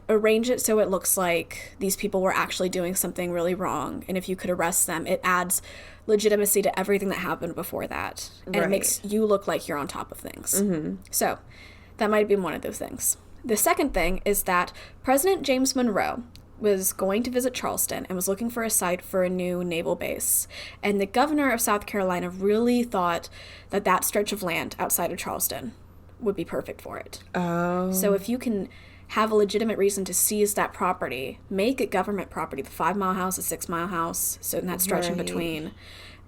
[SPEAKER 1] arrange it so it looks like these people were actually doing something really wrong, and if you could arrest them, it adds legitimacy to everything that happened before that. And it makes you look like you're on top of things. So that might have been one of those things. The second thing is that President James Monroe was going to visit Charleston and was looking for a site for a new naval base. And the governor of South Carolina really thought that that stretch of land outside of Charleston would be perfect for it.
[SPEAKER 2] Oh.
[SPEAKER 1] So if you can have a legitimate reason to seize that property, make it government property, the 5-mile house, the 6-mile house, so in that stretch in between,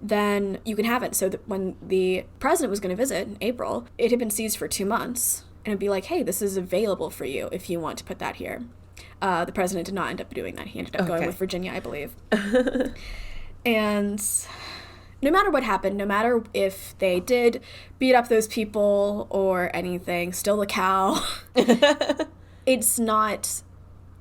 [SPEAKER 1] then you can have it. So that when the president was going to visit in April, it had been seized for 2 months. And it'd be like, hey, this is available for you if you want to put that here. The president did not end up doing that. He ended up going with Virginia, I believe. And no matter what happened, no matter if they did beat up those people or anything, steal the cow, it's not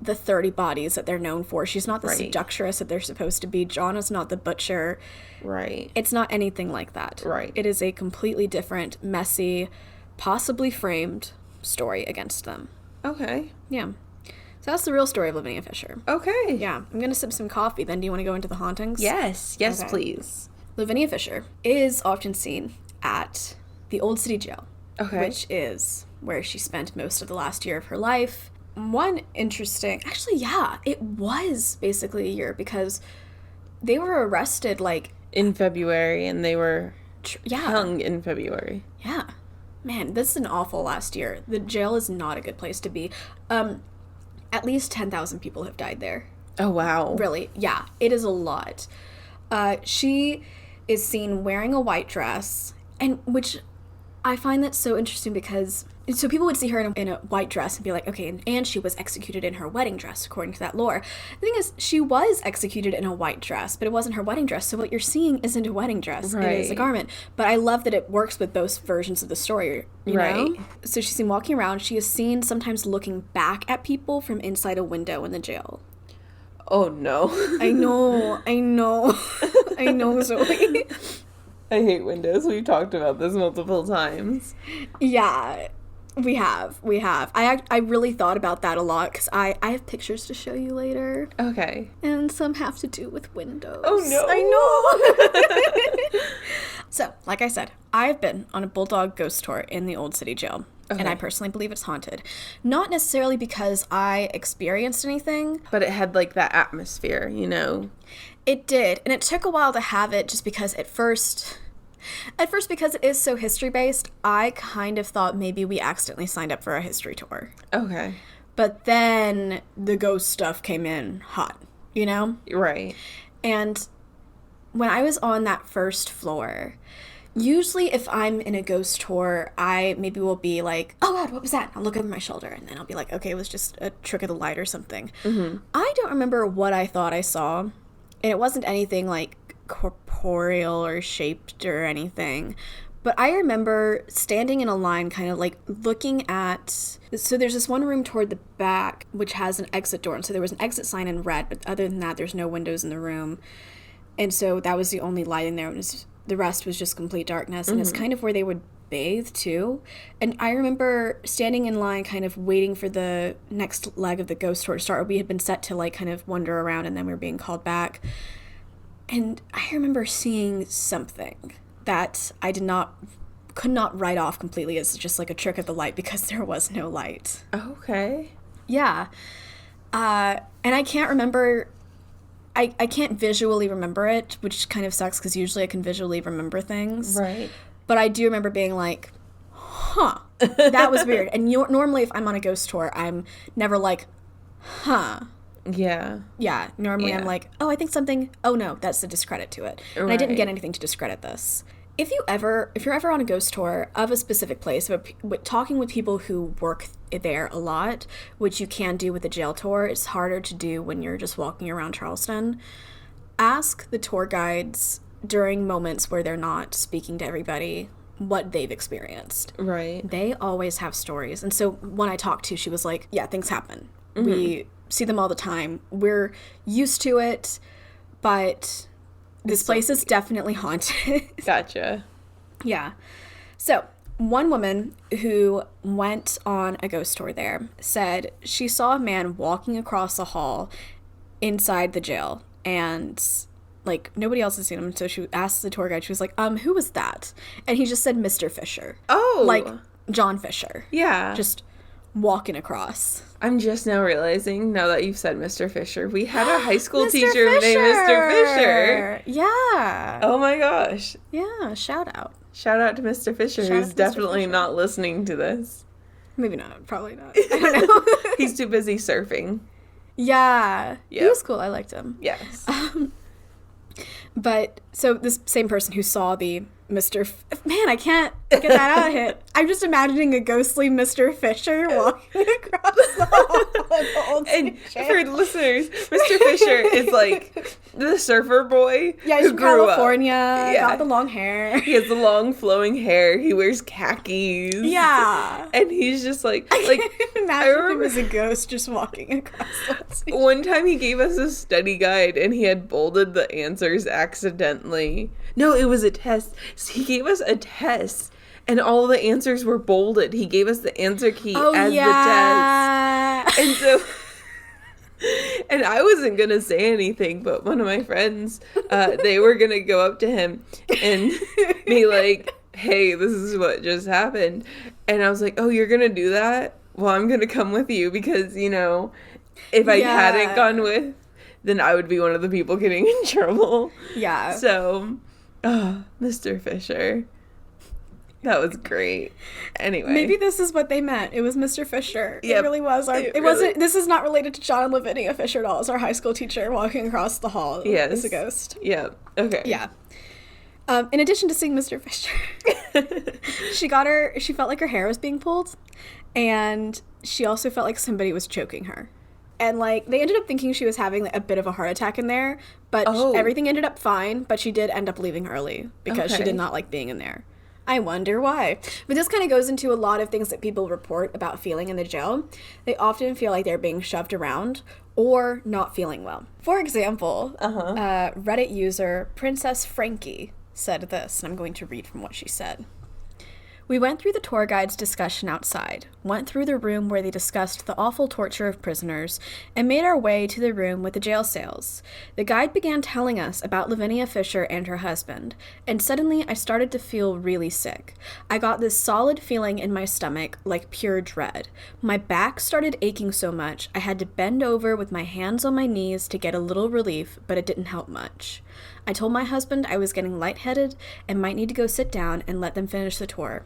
[SPEAKER 1] the 30 bodies that they're known for. She's not the seductress that they're supposed to be. John is not the butcher.
[SPEAKER 2] Right.
[SPEAKER 1] It's not anything like that.
[SPEAKER 2] Right.
[SPEAKER 1] It is a completely different, messy, possibly framed story against them.
[SPEAKER 2] Okay.
[SPEAKER 1] Yeah. So that's the real story of Lavinia Fisher.
[SPEAKER 2] Okay.
[SPEAKER 1] Yeah. I'm going to sip some coffee. Then do you want to go into the hauntings?
[SPEAKER 2] Yes. Yes, please.
[SPEAKER 1] Lavinia Fisher is often seen at the Old City Jail.
[SPEAKER 2] Okay.
[SPEAKER 1] Which is where she spent most of the last year of her life. One interesting... Actually, yeah. It was basically a year because they were arrested
[SPEAKER 2] in February and they were hung in February.
[SPEAKER 1] Yeah. Man, this is an awful last year. The jail is not a good place to be. At least 10,000 people have died there.
[SPEAKER 2] Oh, wow.
[SPEAKER 1] Really? Yeah, it is a lot. She is seen wearing a white dress, and which I find that so interesting because... So people would see her in a white dress and be like, okay, and she was executed in her wedding dress, according to that lore. The thing is, she was executed in a white dress, but it wasn't her wedding dress, so what you're seeing isn't a wedding dress. Right. It is a garment. But I love that it works with both versions of the story, you know? So she's seen walking around. She is seen sometimes looking back at people from inside a window in the jail.
[SPEAKER 2] Oh, no.
[SPEAKER 1] I know, Zoe.
[SPEAKER 2] I hate windows. We've talked about this multiple times.
[SPEAKER 1] Yeah. We have. I really thought about that a lot because I have pictures to show you later.
[SPEAKER 2] Okay.
[SPEAKER 1] And some have to do with windows.
[SPEAKER 2] Oh, no.
[SPEAKER 1] I know. So, like I said, I've been on a bulldog ghost tour in the Old City Jail. Okay. And I personally believe it's haunted. Not necessarily because I experienced anything.
[SPEAKER 2] But it had, that atmosphere, you know?
[SPEAKER 1] It did. And it took a while to have it just because at first, because it is so history-based, I kind of thought maybe we accidentally signed up for a history tour.
[SPEAKER 2] Okay.
[SPEAKER 1] But then the ghost stuff came in hot, you know?
[SPEAKER 2] Right.
[SPEAKER 1] And when I was on that first floor, usually if I'm in a ghost tour, I maybe will be like, oh God, what was that? I'll look over my shoulder, and then I'll be like, okay, it was just a trick of the light or something. Mm-hmm. I don't remember what I thought I saw, and it wasn't anything corporeal or shaped or anything, but I remember standing in a line kind of looking at, so there's this one room toward the back which has an exit door, and so there was an exit sign in red, but other than that there's no windows in the room, and so that was the only light in there. The rest was just complete darkness. And it's kind of where they would bathe too. And I remember standing in line kind of waiting for the next leg of the ghost tour to start. We had been set to kind of wander around, and then we were being called back. And I remember seeing something that I could not write off completely as just a trick of the light because there was no light.
[SPEAKER 2] Okay.
[SPEAKER 1] Yeah. And I can't remember, I can't visually remember it, which kind of sucks because usually I can visually remember things.
[SPEAKER 2] Right.
[SPEAKER 1] But I do remember being like, huh, that was weird. And normally if I'm on a ghost tour, I'm never like, huh.
[SPEAKER 2] Yeah.
[SPEAKER 1] Yeah. Normally I'm like, oh, I think something, oh no, that's a discredit to it. Right. And I didn't get anything to discredit this. if you're ever on a ghost tour of a specific place, talking with people who work there a lot, which you can do with a jail tour, it's harder to do when you're just walking around Charleston. Ask the tour guides during moments where they're not speaking to everybody what they've experienced.
[SPEAKER 2] Right.
[SPEAKER 1] They always have stories. And so when I talked to, she was like, yeah, things happen. We see them all the time. We're used to it, but this place is definitely haunted.
[SPEAKER 2] Gotcha.
[SPEAKER 1] Yeah. So one woman who went on a ghost tour there said she saw a man walking across a hall inside the jail, and like nobody else had seen him. So she asked the tour guide, she was like, who was that? And he just said Mr. Fisher.
[SPEAKER 2] Oh.
[SPEAKER 1] Like John Fisher.
[SPEAKER 2] Yeah.
[SPEAKER 1] Just walking across.
[SPEAKER 2] I'm just now realizing, now that you've said Mr. Fisher, we had a high school teacher
[SPEAKER 1] Fisher!
[SPEAKER 2] named Mr. Fisher.
[SPEAKER 1] Yeah.
[SPEAKER 2] Oh my gosh.
[SPEAKER 1] Yeah, shout out.
[SPEAKER 2] Shout out to Mr. Fisher,
[SPEAKER 1] Shout out
[SPEAKER 2] who's
[SPEAKER 1] to Mr.
[SPEAKER 2] definitely
[SPEAKER 1] Fisher.
[SPEAKER 2] not listening to this.
[SPEAKER 1] Maybe not. Probably not. I don't know.
[SPEAKER 2] He's too busy surfing.
[SPEAKER 1] Yeah.
[SPEAKER 2] Yep.
[SPEAKER 1] He was cool. I liked him.
[SPEAKER 2] Yes.
[SPEAKER 1] But, so this same person who saw the man, I can't get that out of it. I'm just imagining a ghostly Mr. Fisher walking across the hall of the old
[SPEAKER 2] And
[SPEAKER 1] jail.
[SPEAKER 2] for listeners, Mr. Fisher is like the surfer boy.
[SPEAKER 1] Yeah, he's
[SPEAKER 2] who
[SPEAKER 1] from
[SPEAKER 2] grew up.
[SPEAKER 1] California,
[SPEAKER 2] Yeah.
[SPEAKER 1] got the long hair.
[SPEAKER 2] He has the long flowing hair. He wears khakis.
[SPEAKER 1] Yeah.
[SPEAKER 2] And he's just like
[SPEAKER 1] Imagine him
[SPEAKER 2] remember-
[SPEAKER 1] as a ghost just walking across the old jail.
[SPEAKER 2] one time he gave us a study guide and he had bolded the answers accidentally. No, it was a test. So he gave us a test and all the answers were bolded. He gave us the answer key as the test. And so and I wasn't going to say anything, but one of my friends, they were going to go up to him and be like, hey, this is what just happened. And I was like, oh, you're going to do that? Well, I'm going to come with you because, you know, if I hadn't gone with, then I would be one of the people getting in trouble.
[SPEAKER 1] Yeah.
[SPEAKER 2] So, Mr. Fisher. That was great. Anyway.
[SPEAKER 1] Maybe this is what they meant. It was Mr. Fisher.
[SPEAKER 2] Yep.
[SPEAKER 1] It really was.
[SPEAKER 2] It
[SPEAKER 1] Wasn't. This is not related to John and Lavinia Fisher at all. It's our high school teacher walking across the hall as a ghost.
[SPEAKER 2] Yeah. Okay.
[SPEAKER 1] Yeah. In addition to seeing Mr. Fisher, she felt like her hair was being pulled, and she also felt like somebody was choking her. And, like, they ended up thinking she was having a bit of a heart attack in there, but everything ended up fine, but she did end up leaving early because she did not like being in there. I wonder why. But this kind of goes into a lot of things that people report about feeling in the jail. They often feel like they're being shoved around or not feeling well. For example, Reddit user Princess Frankie said this, and I'm going to read from what she said. We went through the tour guide's discussion outside, went through the room where they discussed the awful torture of prisoners, and made our way to the room with the jail cells. The guide began telling us about Lavinia Fisher and her husband, and suddenly I started to feel really sick. I got this solid feeling in my stomach, like pure dread. My back started aching so much, I had to bend over with my hands on my knees to get a little relief, but it didn't help much. I told my husband I was getting lightheaded and might need to go sit down and let them finish the tour.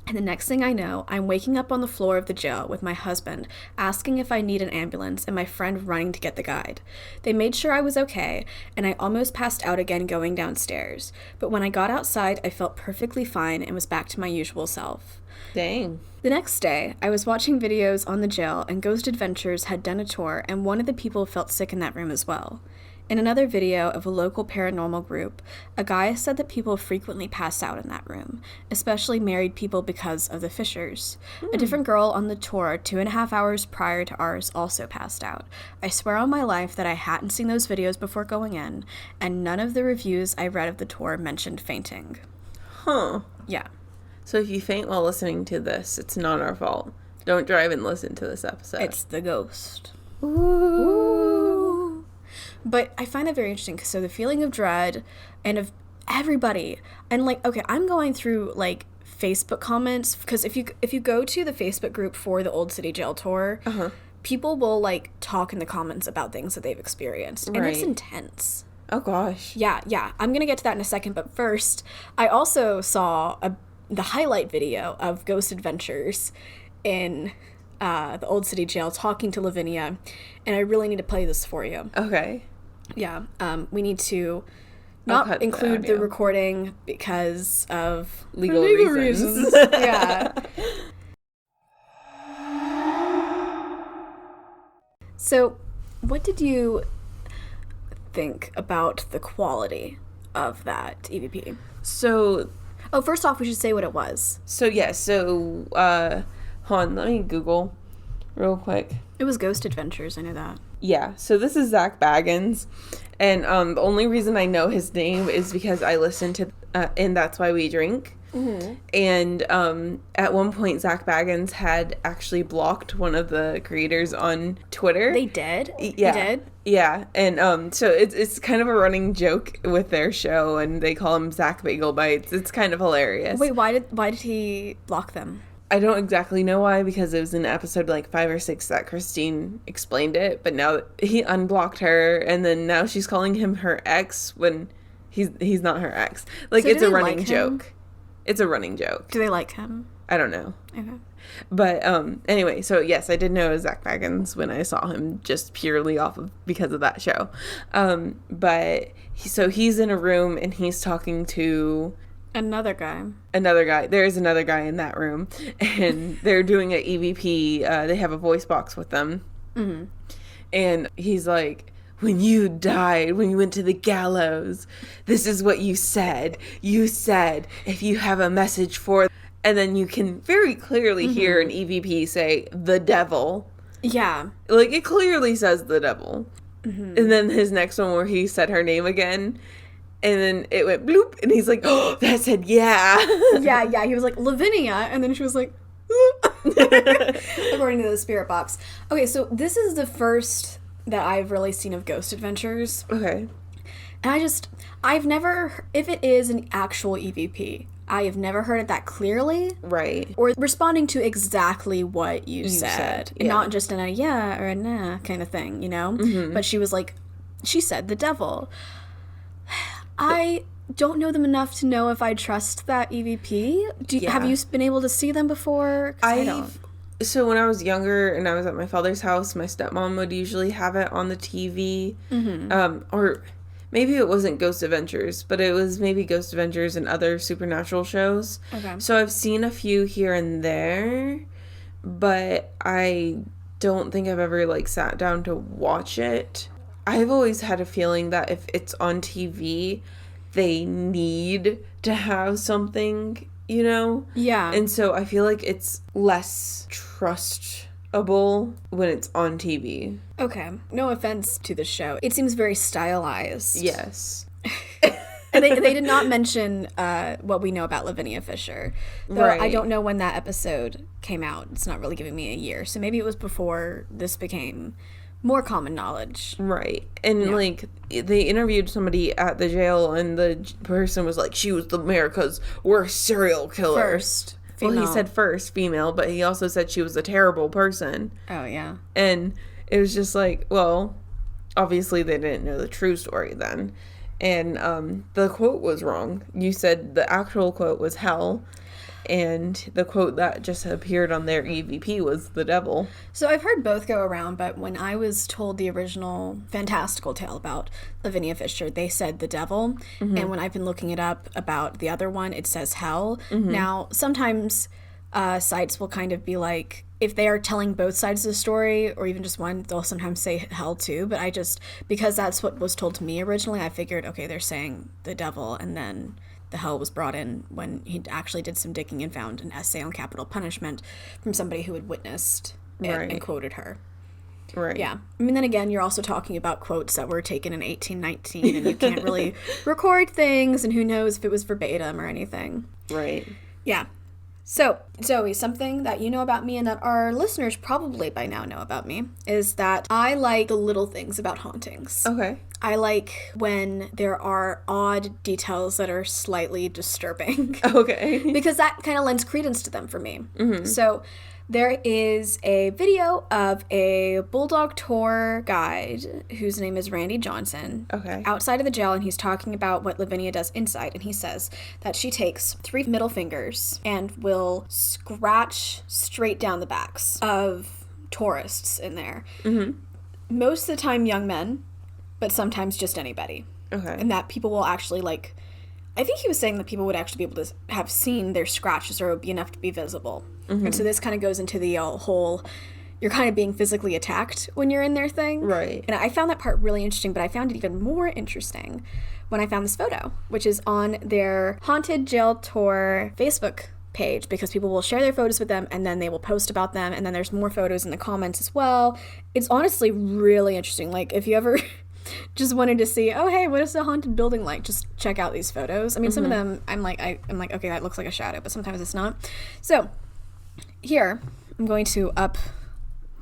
[SPEAKER 1] And the next thing I know, I'm waking up on the floor of the jail with my husband, asking if I need an ambulance, and my friend running to get the guide. They made sure I was okay, and I almost passed out again going downstairs. But when I got outside, I felt perfectly fine and was back to my usual self.
[SPEAKER 2] Dang.
[SPEAKER 1] The next day, I was watching videos on the jail, and Ghost Adventures had done a tour, and one of the people felt sick in that room as well. In another video of a local paranormal group, a guy said that people frequently pass out in that room, especially married people because of the Fishers. A different girl on the tour 2.5 hours prior to ours also passed out. I swear on my life that I hadn't seen those videos before going in, and none of the reviews I read of the tour mentioned fainting.
[SPEAKER 2] Huh.
[SPEAKER 1] Yeah.
[SPEAKER 2] So if you faint while listening to this, it's not our fault. Don't drive and listen to this episode.
[SPEAKER 1] It's the ghost.
[SPEAKER 2] Ooh.
[SPEAKER 1] But I find that very interesting. So the feeling of dread and of everybody, and like, okay, I'm going through like Facebook comments because if you go to the Facebook group for the Old City Jail tour, people will like talk in the comments about things that they've experienced, and it's intense.
[SPEAKER 2] Oh gosh.
[SPEAKER 1] Yeah. I'm gonna get to that in a second, but first, I also saw the highlight video of Ghost Adventures in the Old City Jail talking to Lavinia, and I really need to play this for you.
[SPEAKER 2] Okay.
[SPEAKER 1] Yeah, we need to not include the recording because of
[SPEAKER 2] legal reasons.
[SPEAKER 1] Yeah. So, what did you think about the quality of that EVP?
[SPEAKER 2] So...
[SPEAKER 1] Oh, first off, we should say what it was.
[SPEAKER 2] So, yeah. So, hold on. Let me Google real quick.
[SPEAKER 1] It was Ghost Adventures. I know that.
[SPEAKER 2] Yeah. So, this is Zach Baggins. And the only reason I know his name is because I listened to And That's Why We Drink. Mm-hmm. And at one point, Zach Baggins had actually blocked one of the creators on Twitter.
[SPEAKER 1] They did?
[SPEAKER 2] Yeah.
[SPEAKER 1] They did?
[SPEAKER 2] Yeah. And so it's kind of a running joke with their show, and they call him Zach Bagel Bites. It's kind of hilarious.
[SPEAKER 1] Wait, why did he block them?
[SPEAKER 2] I don't exactly know why, because it was in episode like 5 or 6 that Christine explained it, but now he unblocked her, and then now she's calling him her ex when he's not her ex. Like, so it's a running joke. It's a running joke.
[SPEAKER 1] Do they like him?
[SPEAKER 2] I don't know.
[SPEAKER 1] Okay.
[SPEAKER 2] But anyway, so yes, I did know Zach Baggins when I saw him, just purely because of that show. But he's in a room and he's talking to
[SPEAKER 1] another guy.
[SPEAKER 2] There is another guy in that room, and they're doing an EVP. They have a voice box with them. Mm-hmm. And he's like, when you died, when you went to the gallows, this is what you said. You said, if you have a message for... And then you can very clearly hear an EVP say, the devil.
[SPEAKER 1] Yeah.
[SPEAKER 2] Like, it clearly says the devil. Mm-hmm. And then his next one where he said her name again, and then it went bloop, and he's like, oh, that said yeah.
[SPEAKER 1] Yeah, he was like, Lavinia, and then she was like, according to the spirit box. Okay, so this is the first that I've really seen of Ghost Adventures.
[SPEAKER 2] Okay.
[SPEAKER 1] And I've never, if it is an actual EVP, I have never heard it that clearly.
[SPEAKER 2] Right.
[SPEAKER 1] Or responding to exactly what you said.
[SPEAKER 2] Yeah.
[SPEAKER 1] Not just in a yeah or a nah kind of thing, you know? Mm-hmm. But she was like, she said the devil. I don't know them enough to know if I trust that EVP. Have you been able to see them before? I don't.
[SPEAKER 2] So when I was younger and I was at my father's house, my stepmom would usually have it on the TV. Mm-hmm. Or maybe it wasn't Ghost Adventures, but it was maybe Ghost Adventures and other supernatural shows. Okay. So I've seen a few here and there, but I don't think I've ever like sat down to watch it. I've always had a feeling that if it's on TV, they need to have something, you know?
[SPEAKER 1] Yeah.
[SPEAKER 2] And so I feel like it's less trustable when it's on TV.
[SPEAKER 1] Okay. No offense to the show. It seems very stylized.
[SPEAKER 2] Yes.
[SPEAKER 1] And they did not mention what we know about Lavinia Fisher. Though right. I don't know when that episode came out. It's not really giving me a year. So maybe it was before this became more common knowledge.
[SPEAKER 2] Right. And like they interviewed somebody at the jail, and the person was like, she was America's worst serial killer.
[SPEAKER 1] First female.
[SPEAKER 2] Well, he said first female, but he also said she was a terrible person.
[SPEAKER 1] Oh, yeah.
[SPEAKER 2] And it was just like, well, obviously they didn't know the true story then. And the quote was wrong. You said the actual quote was hell, and the quote that just appeared on their EVP was the devil.
[SPEAKER 1] So I've heard both go around, but when I was told the original fantastical tale about Lavinia Fisher, they said the devil. Mm-hmm. And when I've been looking it up about the other one, it says hell. Mm-hmm. Now, sometimes sites will kind of be like, if they are telling both sides of the story, or even just one, they'll sometimes say hell too. But because that's what was told to me originally, I figured, okay, they're saying the devil, and then the hell was brought in when he actually did some digging and found an essay on capital punishment from somebody who had witnessed it and quoted her.
[SPEAKER 2] Right.
[SPEAKER 1] Yeah. I mean, then again, you're also talking about quotes that were taken in 1819, and you can't really record things, and who knows if it was verbatim or anything.
[SPEAKER 2] Right.
[SPEAKER 1] Yeah. So, Zoey, something that you know about me and that our listeners probably by now know about me is that I like the little things about hauntings.
[SPEAKER 2] Okay.
[SPEAKER 1] I like when there are odd details that are slightly disturbing.
[SPEAKER 2] Okay.
[SPEAKER 1] Because that kind of lends credence to them for me.
[SPEAKER 2] Mm-hmm.
[SPEAKER 1] So there is a video of a bulldog tour guide whose name is Randy Johnson.
[SPEAKER 2] Okay.
[SPEAKER 1] Outside of the jail, and he's talking about what Lavinia does inside. And he says that she takes 3 middle fingers and will scratch straight down the backs of tourists in there. Mm-hmm. Most of the time young men, but sometimes just anybody.
[SPEAKER 2] Okay.
[SPEAKER 1] And that people will actually, like, I think he was saying that people would actually be able to have seen their scratches, or it would be enough to be visible. And so this kind of goes into the whole, you're kind of being physically attacked when you're in their thing.
[SPEAKER 2] Right.
[SPEAKER 1] And I found that part really interesting, but I found it even more interesting when I found this photo, which is on their Haunted Jail Tour Facebook page, because people will share their photos with them and then they will post about them, and then there's more photos in the comments as well. It's honestly really interesting. Like, if you ever just wanted to see, oh hey, what is the haunted building like, just check out these photos. I mean, some of them I'm like, okay, that looks like a shadow, but sometimes it's not. So here I'm going to up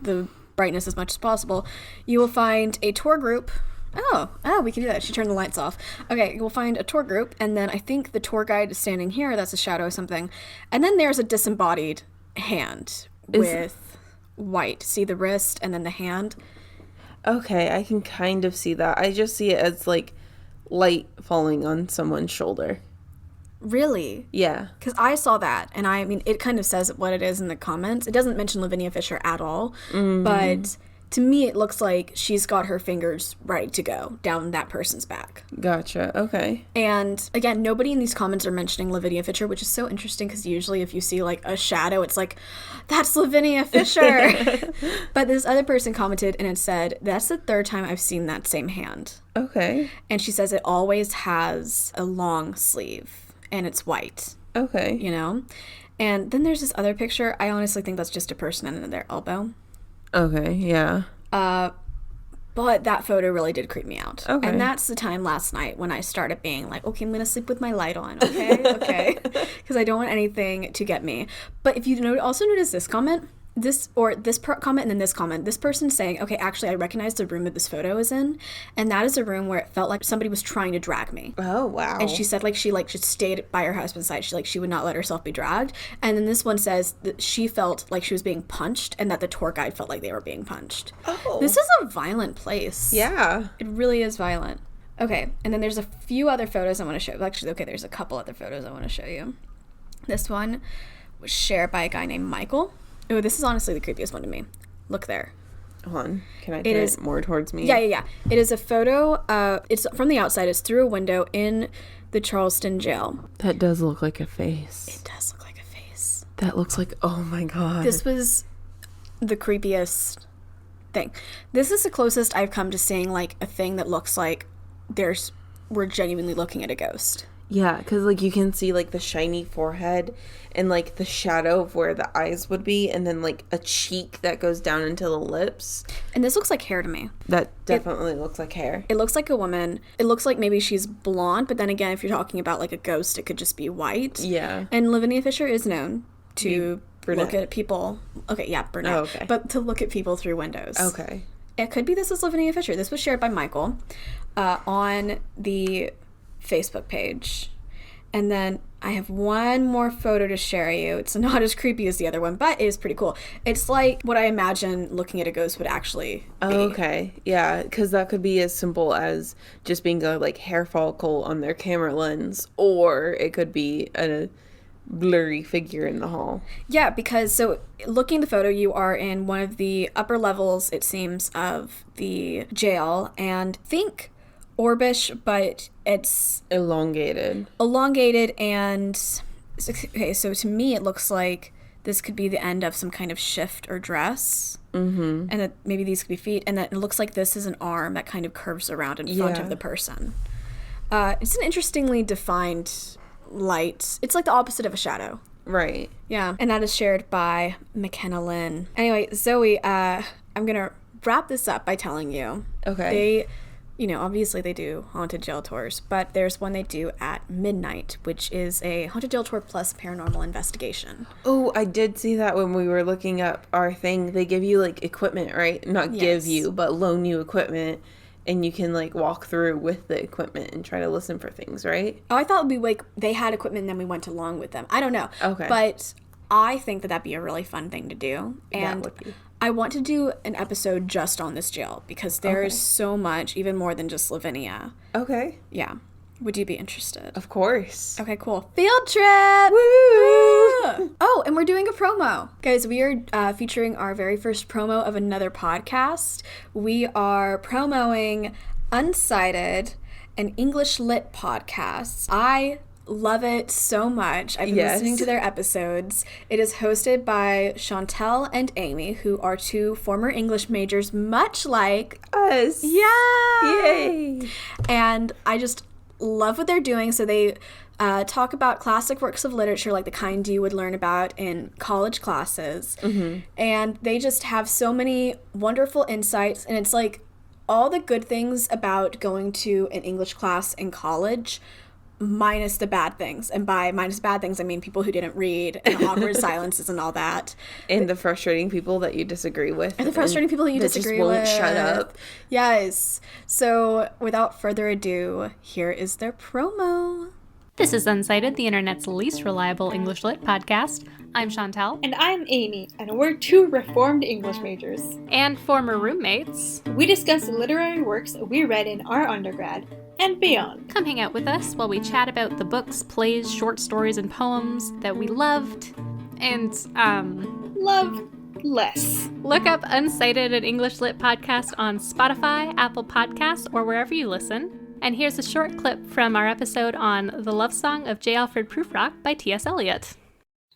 [SPEAKER 1] the brightness as much as possible. You will find a tour group. Oh, we can do that. She turned the lights off. Okay, you'll find a tour group, and then I think the tour guide is standing here. That's a shadow or something. And then there's a disembodied hand with white. See the wrist and then the hand?
[SPEAKER 2] Okay, I can kind of see that. I just see it as, like, light falling on someone's shoulder.
[SPEAKER 1] Really?
[SPEAKER 2] Yeah.
[SPEAKER 1] Because I saw that, and I mean, it kind of says what it is in the comments. It doesn't mention Lavinia Fisher at all, but to me, it looks like she's got her fingers ready to go down that person's back.
[SPEAKER 2] Gotcha. Okay.
[SPEAKER 1] And again, nobody in these comments are mentioning Lavinia Fisher, which is so interesting, because usually if you see like a shadow, it's like, that's Lavinia Fisher. But this other person commented and it said, that's the third time I've seen that same hand.
[SPEAKER 2] Okay.
[SPEAKER 1] And she says it always has a long sleeve and it's white.
[SPEAKER 2] Okay.
[SPEAKER 1] You know? And then there's this other picture. I honestly think that's just a person under their elbow.
[SPEAKER 2] Okay, yeah.
[SPEAKER 1] But that photo really did creep me out.
[SPEAKER 2] Okay.
[SPEAKER 1] And that's the time last night when I started being like, okay, I'm going to sleep with my light on, okay? Because I don't want anything to get me. But if you also notice this comment, comment and then this comment, this person's saying, okay, actually, I recognize the room that this photo is in, and that is a room where it felt like somebody was trying to drag me.
[SPEAKER 2] Oh, wow.
[SPEAKER 1] And she said, like, she, like, just stayed by her husband's side. She would not let herself be dragged. And then this one says that she felt like she was being punched and that the tour guide felt like they were being punched.
[SPEAKER 2] Oh.
[SPEAKER 1] This is a violent place.
[SPEAKER 2] Yeah.
[SPEAKER 1] It really is violent. Okay, and then there's a few other photos I want to show. Actually, okay, there's a couple other photos I want to show you. This one was shared by a guy named Michael. Oh, this is honestly the creepiest one to me. Look there.
[SPEAKER 2] Hold on. Can I turn it more towards me?
[SPEAKER 1] Yeah. It is a photo. It's from the outside. It's through a window in the Charleston jail.
[SPEAKER 2] That does look like a face.
[SPEAKER 1] It does look like a face.
[SPEAKER 2] That looks like, oh my god.
[SPEAKER 1] This was the creepiest thing. This is the closest I've come to seeing, like, a thing that looks like we're genuinely looking at a ghost.
[SPEAKER 2] Yeah, because, like, you can see, like, the shiny forehead and, like, the shadow of where the eyes would be, and then, like, a cheek that goes down into the lips.
[SPEAKER 1] And this looks like hair to me.
[SPEAKER 2] That definitely looks like hair.
[SPEAKER 1] It looks like a woman. It looks like maybe she's blonde, but then again, if you're talking about, like, a ghost, it could just be white.
[SPEAKER 2] Yeah.
[SPEAKER 1] And Lavinia Fisher is known to
[SPEAKER 2] brunette.
[SPEAKER 1] look at people. Okay, yeah, brunette.
[SPEAKER 2] Oh, okay.
[SPEAKER 1] But to look at people through windows.
[SPEAKER 2] Okay.
[SPEAKER 1] It could be this is Lavinia Fisher. This was shared by Michael on the Facebook page. And then I have one more photo to share you. It's not as creepy as the other one, but it is pretty cool. It's like what I imagine looking at a ghost would actually be.
[SPEAKER 2] Oh, okay. Yeah, because that could be as simple as just being a, like, hair follicle on their camera lens, or it could be a blurry figure in the hall.
[SPEAKER 1] Yeah, because so looking at the photo, you are in one of the upper levels, it seems, of the jail, and think orbish, but it's
[SPEAKER 2] elongated,
[SPEAKER 1] and okay, so to me it looks like this could be the end of some kind of shift or dress, and that maybe these could be feet, and that it looks like this is an arm that kind of curves around in front of the person. It's an interestingly defined light. It's like the opposite of a shadow.
[SPEAKER 2] Right.
[SPEAKER 1] Yeah, and that is shared by McKenna Lynn. Anyway, Zoe, I'm gonna wrap this up by telling you.
[SPEAKER 2] Okay.
[SPEAKER 1] Obviously they do haunted jail tours, but there's one they do at midnight, which is a haunted jail tour plus paranormal investigation.
[SPEAKER 2] Oh, I did see that when we were looking up our thing. They give you, like, equipment, right? Not give you, but loan you equipment, and you can, like, walk through with the equipment and try to listen for things, right?
[SPEAKER 1] Oh, I thought it would be like they had equipment and then we went along with them. I don't know.
[SPEAKER 2] Okay.
[SPEAKER 1] But I think that'd be a really fun thing to do. And
[SPEAKER 2] that would be.
[SPEAKER 1] I want to do an episode just on this jail because there is so much, even more than just Lavinia.
[SPEAKER 2] Okay.
[SPEAKER 1] Yeah. Would you be interested?
[SPEAKER 2] Of course.
[SPEAKER 1] Okay, cool. Field trip!
[SPEAKER 2] Woo!
[SPEAKER 1] Oh, and we're doing a promo. Guys, we are featuring our very first promo of another podcast. We are promoing Uncited, an English lit podcast. I love it so much. I've been listening to their episodes. It is hosted by Chantel and Amy, who are two former English majors, much like
[SPEAKER 2] us.
[SPEAKER 1] Yeah!
[SPEAKER 2] Yay!
[SPEAKER 1] And I just love what they're doing. So they talk about classic works of literature, like the kind you would learn about in college classes. Mm-hmm. And they just have so many wonderful insights. And it's like all the good things about going to an English class in college, minus the bad things. And by minus bad things, I mean people who didn't read and awkward silences and all that.
[SPEAKER 2] And the frustrating people that you disagree with.
[SPEAKER 1] And the frustrating people that you disagree with.
[SPEAKER 2] Just won't shut up.
[SPEAKER 1] Yes. So without further ado, here is their promo.
[SPEAKER 3] This is Uncited, the internet's least reliable English lit podcast. I'm Chantel.
[SPEAKER 4] And I'm Amy, and we're two reformed English majors.
[SPEAKER 3] And former roommates.
[SPEAKER 4] We discuss the literary works we read in our undergrad and beyond.
[SPEAKER 3] Come hang out with us while we chat about the books, plays, short stories, and poems that we loved and,
[SPEAKER 4] love less.
[SPEAKER 3] Look up Uncited, an English lit podcast on Spotify, Apple Podcasts, or wherever you listen. And here's a short clip from our episode on The Love Song of J. Alfred Prufrock by T.S. Eliot.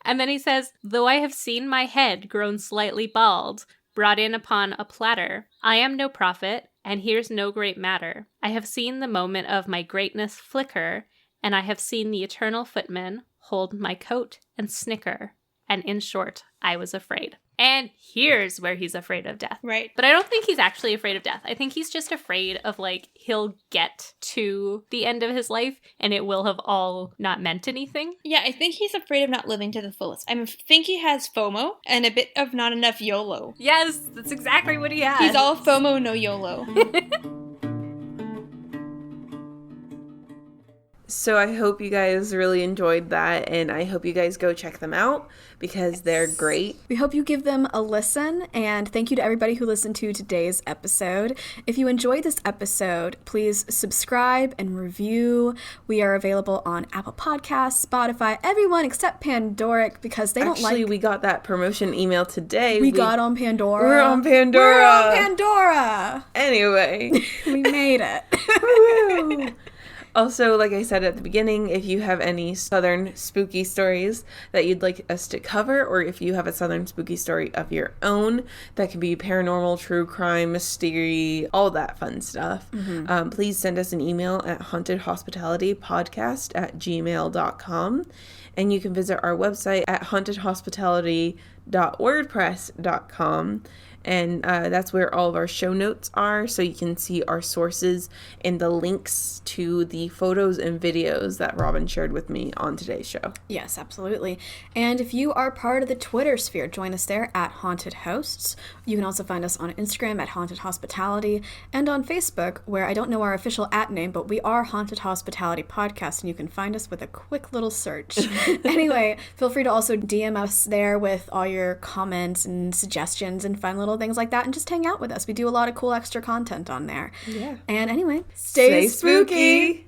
[SPEAKER 3] And then he says, "Though I have seen my head grown slightly bald, brought in upon a platter, I am no prophet, and here's no great matter. I have seen the moment of my greatness flicker, and I have seen the eternal footman hold my coat and snicker. And in short, I was afraid." And here's where he's afraid of death.
[SPEAKER 4] Right.
[SPEAKER 3] But I don't think he's actually afraid of death. I think he's just afraid of, like, he'll get to the end of his life and it will have all not meant anything.
[SPEAKER 4] Yeah, I think he's afraid of not living to the fullest. I think he has FOMO and a bit of not enough YOLO.
[SPEAKER 3] Yes, that's exactly what he has.
[SPEAKER 4] He's all FOMO, no YOLO.
[SPEAKER 2] So I hope you guys really enjoyed that, and I hope you guys go check them out because they're great.
[SPEAKER 1] We hope you give them a listen, and thank you to everybody who listened to today's episode. If you enjoyed this episode, please subscribe and review. We are available on Apple Podcasts, Spotify, everyone except Pandoric, because they don't like...
[SPEAKER 2] Actually, we got that promotion email today.
[SPEAKER 1] We got on Pandora.
[SPEAKER 2] We're on Pandora.
[SPEAKER 1] We're on Pandora.
[SPEAKER 2] Anyway.
[SPEAKER 1] We made it.
[SPEAKER 2] Also, like I said at the beginning, if you have any Southern spooky stories that you'd like us to cover, or if you have a Southern spooky story of your own, that can be paranormal, true crime, mystery, all that fun stuff, please send us an email at hauntedhospitalitypodcast@gmail.com. And you can visit our website at hauntedhospitality.wordpress.com. And that's where all of our show notes are, so you can see our sources and the links to the photos and videos that Robin shared with me on today's show.
[SPEAKER 1] Yes, absolutely. And if you are part of the Twitter sphere, join us there at Haunted Hosts. You can also find us on Instagram at Haunted Hospitality, and on Facebook, where I don't know our official @name, but we are Haunted Hospitality Podcast, and you can find us with a quick little search. Anyway, feel free to also DM us there with all your comments and suggestions and fun little things like that, and just hang out with us. We do a lot of cool extra content on there.
[SPEAKER 2] Yeah.
[SPEAKER 1] And anyway, stay spooky.